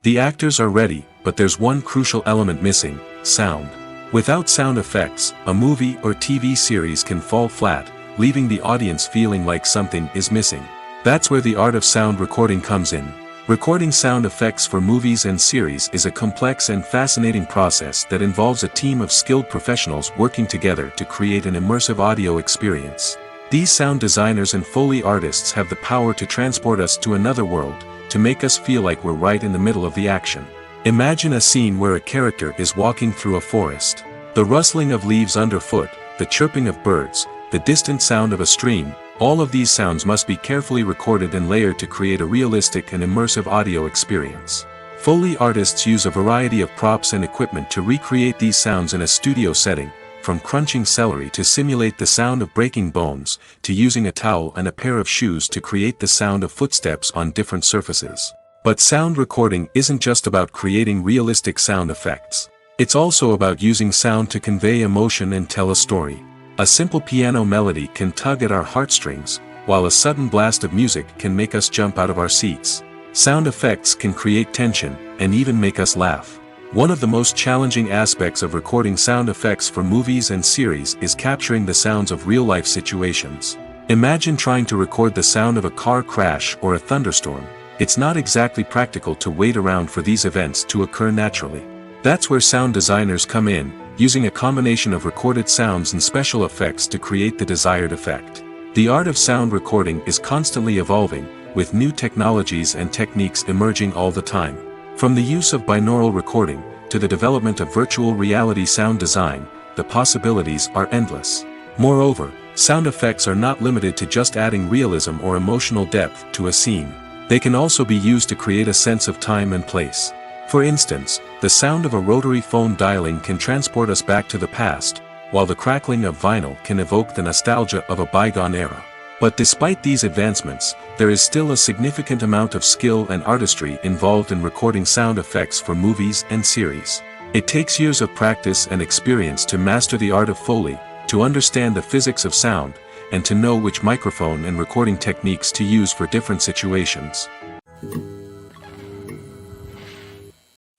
The actors are ready, but there's one crucial element missing: sound. Without sound effects, a movie or TV series can fall flat, leaving the audience feeling like something is missing. That's where the art of sound recording comes in. Recording sound effects for movies and series is a complex and fascinating process that involves a team of skilled professionals working together to create an immersive audio experience. These sound designers and Foley artists have the power to transport us to another world, to make us feel like we're right in the middle of the action. Imagine a scene where a character is walking through a forest. The rustling of leaves underfoot, the chirping of birds, the distant sound of a stream, all of these sounds must be carefully recorded and layered to create a realistic and immersive audio experience. Foley artists use a variety of props and equipment to recreate these sounds in a studio setting, from crunching celery to simulate the sound of breaking bones, to using a towel and a pair of shoes to create the sound of footsteps on different surfaces. But sound recording isn't just about creating realistic sound effects. It's also about using sound to convey emotion and tell a story. A simple piano melody can tug at our heartstrings, while a sudden blast of music can make us jump out of our seats. Sound effects can create tension, and even make us laugh. One of the most challenging aspects of recording sound effects for movies and series is capturing the sounds of real-life situations. Imagine trying to record the sound of a car crash or a thunderstorm. It's not exactly practical to wait around for these events to occur naturally. That's where sound designers come in, using a combination of recorded sounds and special effects to create the desired effect. The art of sound recording is constantly evolving, with new technologies and techniques emerging all the time. From the use of binaural recording, to the development of virtual reality sound design, the possibilities are endless. Moreover, sound effects are not limited to just adding realism or emotional depth to a scene. They can also be used to create a sense of time and place. For instance, the sound of a rotary phone dialing can transport us back to the past, while the crackling of vinyl can evoke the nostalgia of a bygone era. But despite these advancements, there is still a significant amount of skill and artistry involved in recording sound effects for movies and series. It takes years of practice and experience to master the art of Foley, to understand the physics of sound, and to know which microphone and recording techniques to use for different situations.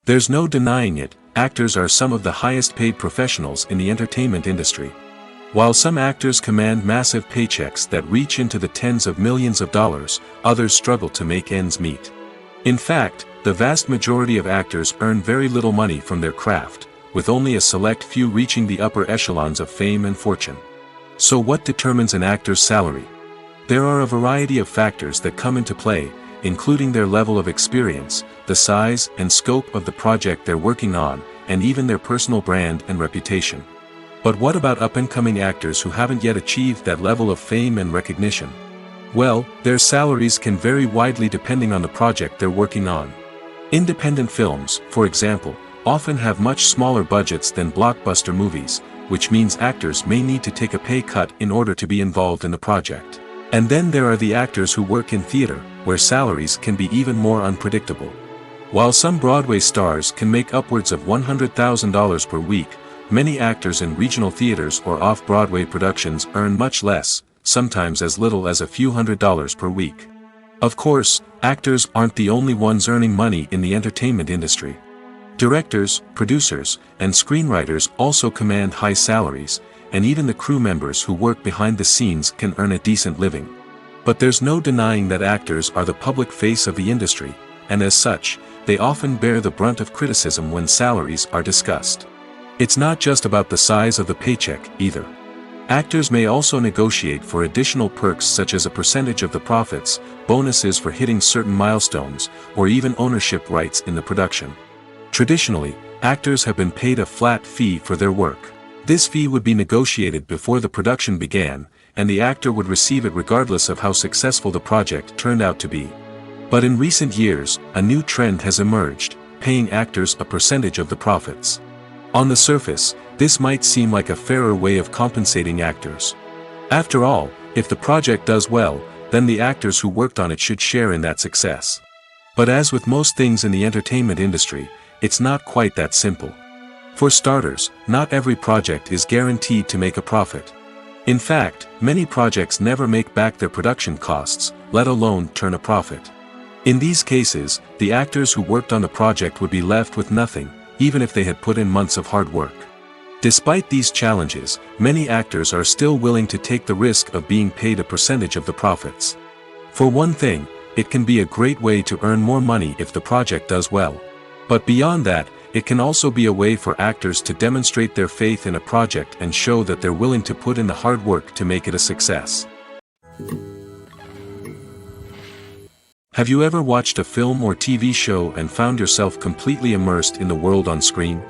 There's no denying it, actors are some of the highest paid professionals in the entertainment industry. While some actors command massive paychecks that reach into the tens of millions of dollars, others struggle to make ends meet. In fact, the vast majority of actors earn very little money from their craft, with only a select few reaching the upper echelons of fame and fortune. So what determines an actor's salary? There are a variety of factors that come into play, including their level of experience, the size and scope of the project they're working on, and even their personal brand and reputation. But what about up-and-coming actors who haven't yet achieved that level of fame and recognition? Well, their salaries can vary widely depending on the project they're working on. Independent films, for example, often have much smaller budgets than blockbuster movies, which means actors may need to take a pay cut in order to be involved in the project. And then there are the actors who work in theater, where salaries can be even more unpredictable. While some Broadway stars can make upwards of $100,000 per week, many actors in regional theaters or off-Broadway productions earn much less, sometimes as little as a few $100s per week. Of course, actors aren't the only ones earning money in the entertainment industry. Directors, producers, and screenwriters also command high salaries, and even the crew members who work behind the scenes can earn a decent living. But there's no denying that actors are the public face of the industry, and as such, they often bear the brunt of criticism when salaries are discussed. It's not just about the size of the paycheck, either. Actors may also negotiate for additional perks such as a percentage of the profits, bonuses for hitting certain milestones, or even ownership rights in the production. Traditionally, actors have been paid a flat fee for their work. This fee would be negotiated before the production began, and the actor would receive it regardless of how successful the project turned out to be. But in recent years, a new trend has emerged, paying actors a percentage of the profits. On the surface, this might seem like a fairer way of compensating actors. After all, if the project does well, then the actors who worked on it should share in that success. But as with most things in the entertainment industry, it's not quite that simple. For starters, not every project is guaranteed to make a profit. In fact, many projects never make back their production costs, let alone turn a profit. In these cases, the actors who worked on the project would be left with nothing, even if they had put in months of hard work. Despite these challenges, many actors are still willing to take the risk of being paid a percentage of the profits. For one thing, it can be a great way to earn more money if the project does well. But beyond that, it can also be a way for actors to demonstrate their faith in a project and show that they're willing to put in the hard work to make it a success. Have you ever watched a film or TV show and found yourself completely immersed in the world on screen?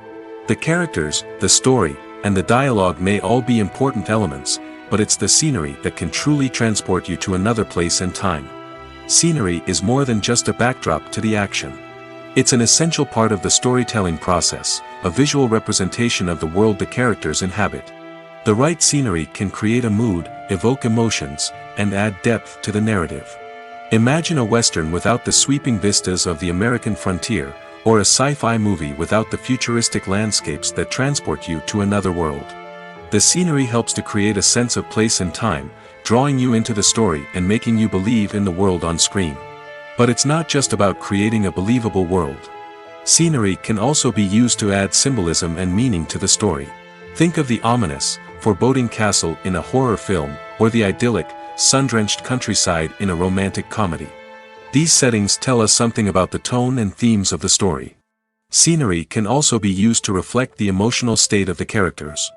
The characters, the story, and the dialogue may all be important elements, but it's the scenery that can truly transport you to another place and time. Scenery is more than just a backdrop to the action. It's an essential part of the storytelling process, a visual representation of the world the characters inhabit. The right scenery can create a mood, evoke emotions, and add depth to the narrative. Imagine a Western without the sweeping vistas of the American frontier, or a sci-fi movie without the futuristic landscapes that transport you to another world. The scenery helps to create a sense of place and time, drawing you into the story and making you believe in the world on screen. But it's not just about creating a believable world. Scenery can also be used to add symbolism and meaning to the story. Think of the ominous, foreboding castle in a horror film, or the idyllic, sun-drenched countryside in a romantic comedy. These settings tell us something about the tone and themes of the story. Scenery can also be used to reflect the emotional state of the characters.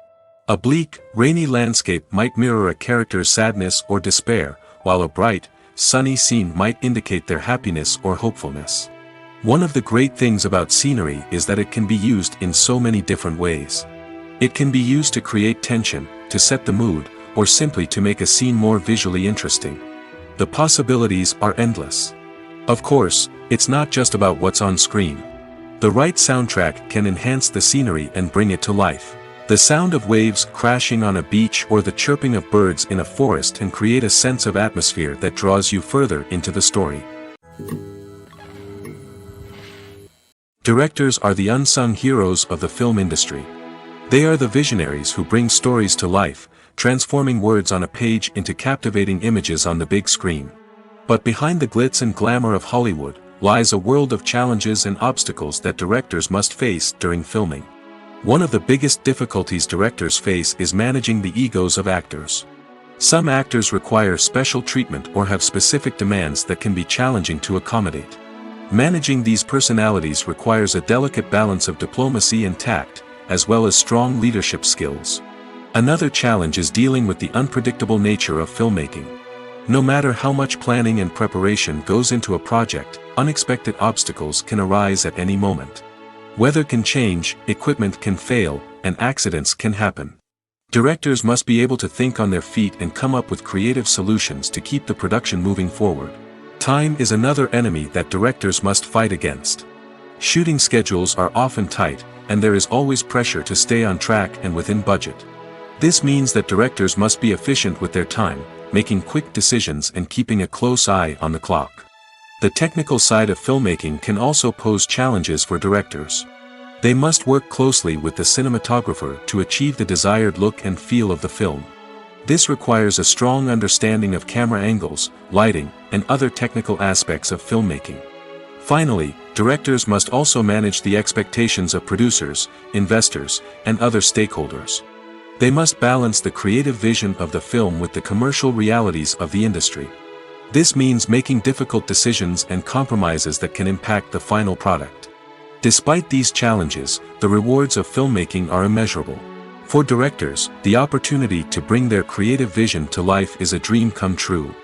A bleak, rainy landscape might mirror a character's sadness or despair, while a bright, sunny scene might indicate their happiness or hopefulness. One of the great things about scenery is that it can be used in so many different ways. It can be used to create tension, to set the mood, or simply to make a scene more visually interesting. The possibilities are endless. Of course, it's not just about what's on screen. The right soundtrack can enhance the scenery and bring it to life. The sound of waves crashing on a beach or the chirping of birds in a forest can create a sense of atmosphere that draws you further into the story. Directors are the unsung heroes of the film industry. They are the visionaries who bring stories to life, transforming words on a page into captivating images on the big screen. But behind the glitz and glamour of Hollywood lies a world of challenges and obstacles that directors must face during filming. One of the biggest difficulties directors face is managing the egos of actors. Some actors require special treatment or have specific demands that can be challenging to accommodate. Managing these personalities requires a delicate balance of diplomacy and tact, as well as strong leadership skills. Another challenge is dealing with the unpredictable nature of filmmaking. No matter how much planning and preparation goes into a project, unexpected obstacles can arise at any moment. Weather can change, equipment can fail, and accidents can happen. Directors must be able to think on their feet and come up with creative solutions to keep the production moving forward. Time is another enemy that directors must fight against. Shooting schedules are often tight, and there is always pressure to stay on track and within budget. This means that directors must be efficient with their time, making quick decisions and keeping a close eye on the clock. The technical side of filmmaking can also pose challenges for directors. They must work closely with the cinematographer to achieve the desired look and feel of the film. This requires a strong understanding of camera angles, lighting, and other technical aspects of filmmaking. Finally, directors must also manage the expectations of producers, investors, and other stakeholders. They must balance the creative vision of the film with the commercial realities of the industry. This means making difficult decisions and compromises that can impact the final product. Despite these challenges, the rewards of filmmaking are immeasurable. For directors, the opportunity to bring their creative vision to life is a dream come true.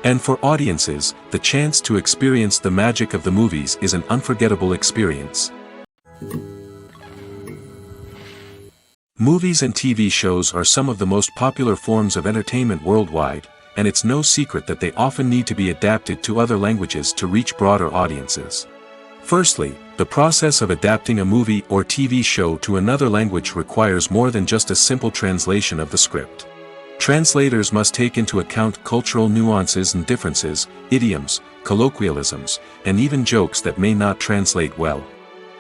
And for audiences, the chance to experience the magic of the movies is an unforgettable experience. Movies and TV shows are some of the most popular forms of entertainment worldwide, and it's no secret that they often need to be adapted to other languages to reach broader audiences. Firstly, the process of adapting a movie or TV show to another language requires more than just a simple translation of the script. Translators must take into account cultural nuances and differences, idioms, colloquialisms, and even jokes that may not translate well.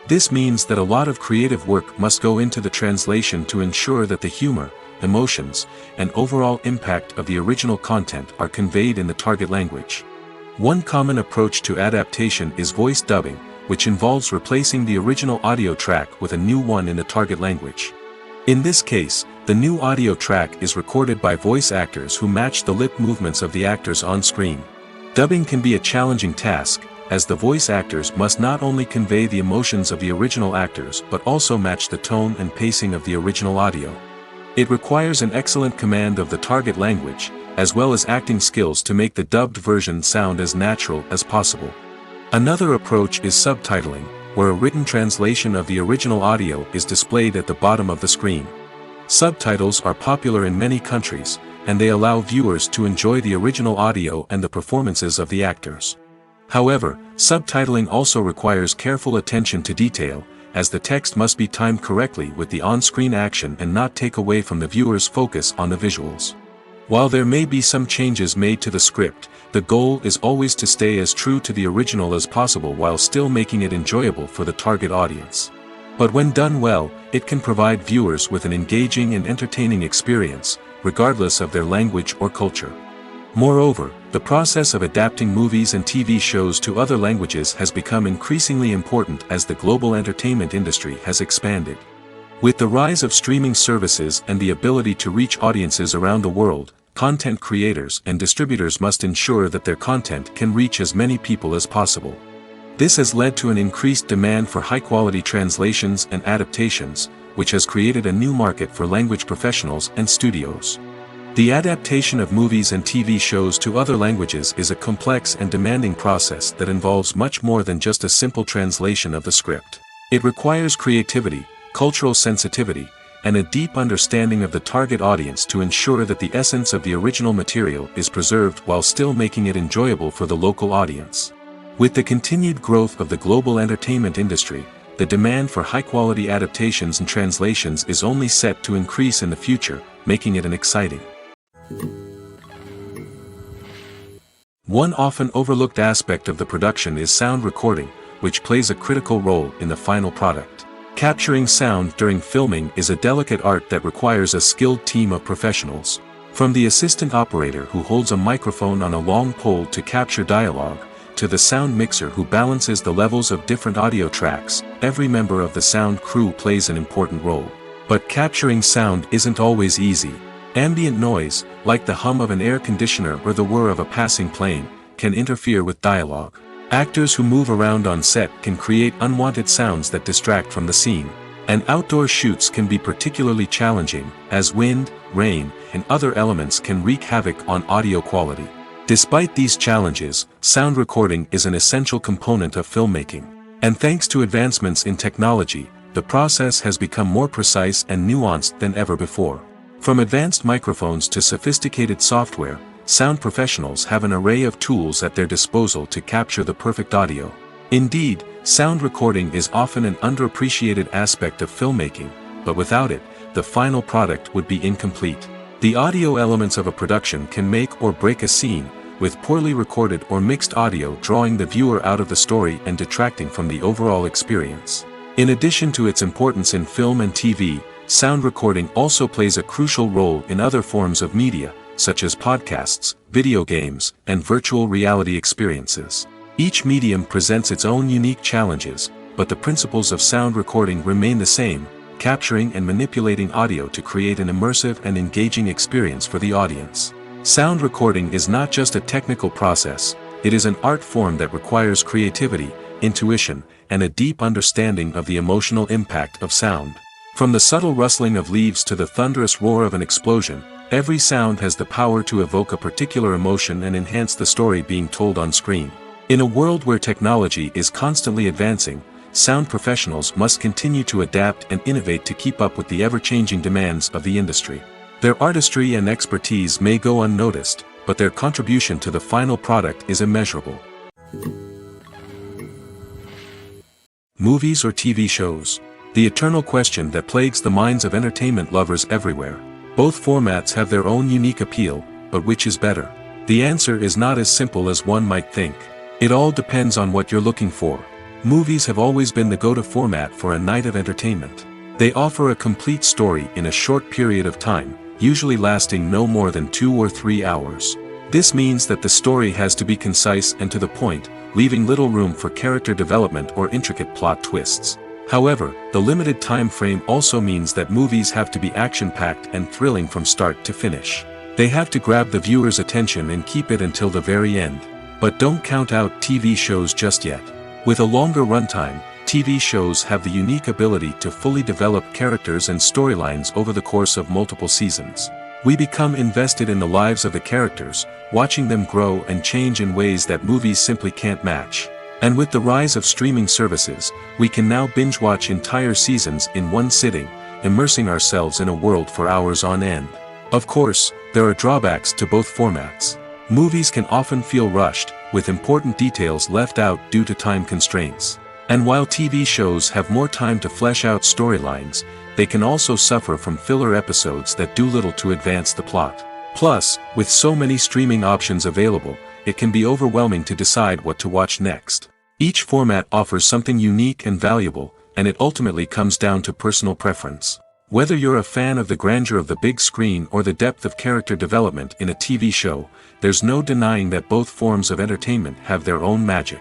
This means that a lot of creative work must go into the translation to ensure that the humor, emotions, and overall impact of the original content are conveyed in the target language. One common approach to adaptation is voice dubbing, which involves replacing the original audio track with a new one in the target language. In this case, the new audio track is recorded by voice actors who match the lip movements of the actors on screen. Dubbing can be a challenging task, as the voice actors must not only convey the emotions of the original actors but also match the tone and pacing of the original audio. It requires an excellent command of the target language, as well as acting skills to make the dubbed version sound as natural as possible. Another approach is subtitling, where a written translation of the original audio is displayed at the bottom of the screen. Subtitles are popular in many countries, and they allow viewers to enjoy the original audio and the performances of the actors. However, subtitling also requires careful attention to detail, as the text must be timed correctly with the on-screen action and not take away from the viewer's focus on the visuals. While there may be some changes made to the script, the goal is always to stay as true to the original as possible while still making it enjoyable for the target audience. But when done well, it can provide viewers with an engaging and entertaining experience, regardless of their language or culture. Moreover, the process of adapting movies and TV shows to other languages has become increasingly important as the global entertainment industry has expanded. With the rise of streaming services and the ability to reach audiences around the world, content creators and distributors must ensure that their content can reach as many people as possible. This has led to an increased demand for high-quality translations and adaptations, which has created a new market for language professionals and studios. The adaptation of movies and TV shows to other languages is a complex and demanding process that involves much more than just a simple translation of the script. It requires creativity, cultural sensitivity, and a deep understanding of the target audience to ensure that the essence of the original material is preserved while still making it enjoyable for the local audience. With the continued growth of the global entertainment industry, the demand for high-quality adaptations and translations is only set to increase in the future, making it an exciting. One often overlooked aspect of the production is sound recording, which plays a critical role in the final product. Capturing sound during filming is a delicate art that requires a skilled team of professionals. From the assistant operator who holds a microphone on a long pole to capture dialogue, to the sound mixer who balances the levels of different audio tracks, every member of the sound crew plays an important role. But capturing sound isn't always easy. Ambient noise, like the hum of an air conditioner or the whir of a passing plane, can interfere with dialogue. Actors who move around on set can create unwanted sounds that distract from the scene. And outdoor shoots can be particularly challenging, as wind, rain, and other elements can wreak havoc on audio quality. Despite these challenges, sound recording is an essential component of filmmaking. And thanks to advancements in technology, the process has become more precise and nuanced than ever before. From advanced microphones to sophisticated software, sound professionals have an array of tools at their disposal to capture the perfect audio. Indeed, sound recording is often an underappreciated aspect of filmmaking, but without it, the final product would be incomplete. The audio elements of a production can make or break a scene, with poorly recorded or mixed audio drawing the viewer out of the story and detracting from the overall experience. In addition to its importance in film and TV, sound recording also plays a crucial role in other forms of media, such as podcasts, video games, and virtual reality experiences. Each medium presents its own unique challenges, but the principles of sound recording remain the same: capturing and manipulating audio to create an immersive and engaging experience for the audience. Sound recording is not just a technical process, it is an art form that requires creativity, intuition, and a deep understanding of the emotional impact of sound. From the subtle rustling of leaves to the thunderous roar of an explosion, every sound has the power to evoke a particular emotion and enhance the story being told on screen. In a world where technology is constantly advancing, sound professionals must continue to adapt and innovate to keep up with the ever-changing demands of the industry. Their artistry and expertise may go unnoticed, but their contribution to the final product is immeasurable. Movies or TV shows? The eternal question that plagues the minds of entertainment lovers everywhere. Both formats have their own unique appeal, but which is better? The answer is not as simple as one might think. It all depends on what you're looking for. Movies have always been the go-to format for a night of entertainment. They offer a complete story in a short period of time, usually lasting no more than 2 or 3 hours. This means that the story has to be concise and to the point, leaving little room for character development or intricate plot twists. However, the limited time frame also means that movies have to be action-packed and thrilling from start to finish. They have to grab the viewer's attention and keep it until the very end. But don't count out TV shows just yet. With a longer runtime, TV shows have the unique ability to fully develop characters and storylines over the course of multiple seasons. We become invested in the lives of the characters, watching them grow and change in ways that movies simply can't match. And with the rise of streaming services, we can now binge-watch entire seasons in one sitting, immersing ourselves in a world for hours on end. Of course, there are drawbacks to both formats. Movies can often feel rushed, with important details left out due to time constraints. And while TV shows have more time to flesh out storylines, they can also suffer from filler episodes that do little to advance the plot. Plus, with so many streaming options available, it can be overwhelming to decide what to watch next. Each format offers something unique and valuable, and it ultimately comes down to personal preference. Whether you're a fan of the grandeur of the big screen or the depth of character development in a TV show, there's no denying that both forms of entertainment have their own magic.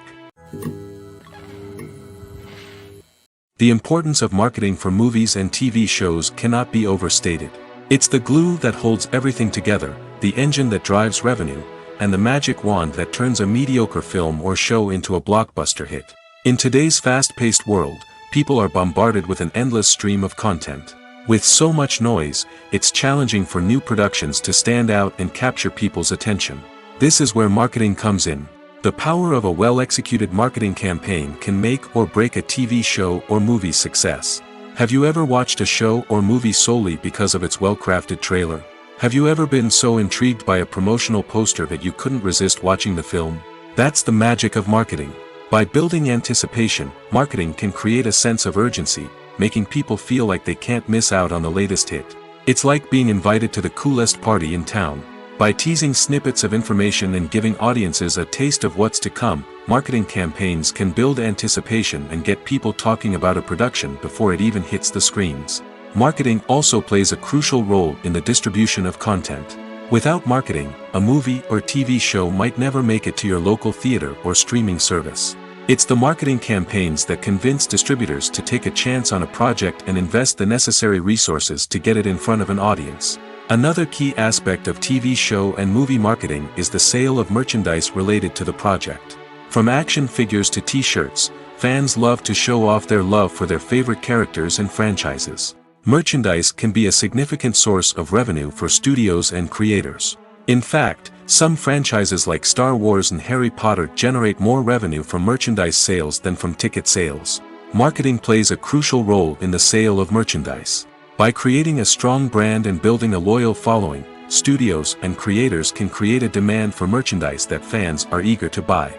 The importance of marketing for movies and TV shows cannot be overstated. It's the glue that holds everything together, the engine that drives revenue, and the magic wand that turns a mediocre film or show into a blockbuster hit. In today's fast-paced world, people are bombarded with an endless stream of content. With so much noise, it's challenging for new productions to stand out and capture people's attention. This is where marketing comes in. The power of a well-executed marketing campaign can make or break a TV show or movie's success. Have you ever watched a show or movie solely because of its well-crafted trailer? Have you ever been so intrigued by a promotional poster that you couldn't resist watching the film? That's the magic of marketing. By building anticipation, marketing can create a sense of urgency, making people feel like they can't miss out on the latest hit. It's like being invited to the coolest party in town. By teasing snippets of information and giving audiences a taste of what's to come, marketing campaigns can build anticipation and get people talking about a production before it even hits the screens. Marketing also plays a crucial role in the distribution of content. Without marketing, a movie or TV show might never make it to your local theater or streaming service. It's the marketing campaigns that convince distributors to take a chance on a project and invest the necessary resources to get it in front of an audience. Another key aspect of TV show and movie marketing is the sale of merchandise related to the project. From action figures to t-shirts, fans love to show off their love for their favorite characters and franchises. Merchandise can be a significant source of revenue for studios and creators. In fact, some franchises like Star Wars and Harry Potter generate more revenue from merchandise sales than from ticket sales. Marketing plays a crucial role in the sale of merchandise. By creating a strong brand and building a loyal following, studios and creators can create a demand for merchandise that fans are eager to buy.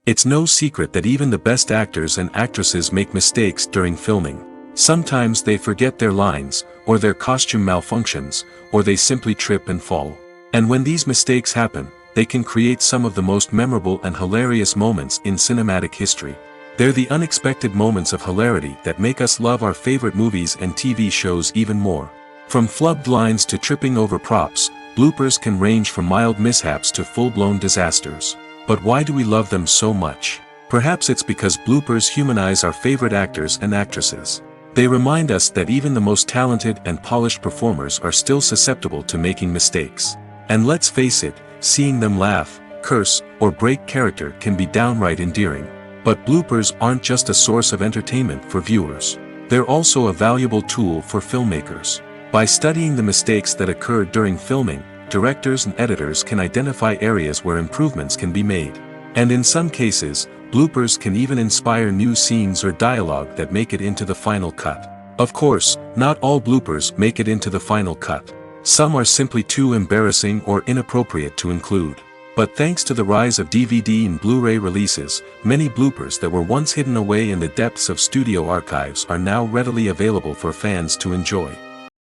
It's no secret that even the best actors and actresses make mistakes during filming. Sometimes they forget their lines, or their costume malfunctions, or they simply trip and fall. And when these mistakes happen, they can create some of the most memorable and hilarious moments in cinematic history. They're the unexpected moments of hilarity that make us love our favorite movies and TV shows even more. From flubbed lines to tripping over props, bloopers can range from mild mishaps to full-blown disasters. But why do we love them so much? Perhaps it's because bloopers humanize our favorite actors and actresses. They remind us that even the most talented and polished performers are still susceptible to making mistakes. And let's face it, seeing them laugh, curse, or break character can be downright endearing. But bloopers aren't just a source of entertainment for viewers. They're also a valuable tool for filmmakers. By studying the mistakes that occurred during filming, directors and editors can identify areas where improvements can be made. And in some cases, bloopers can even inspire new scenes or dialogue that make it into the final cut. Of course, not all bloopers make it into the final cut. Some are simply too embarrassing or inappropriate to include. But thanks to the rise of DVD and Blu-ray releases, many bloopers that were once hidden away in the depths of studio archives are now readily available for fans to enjoy.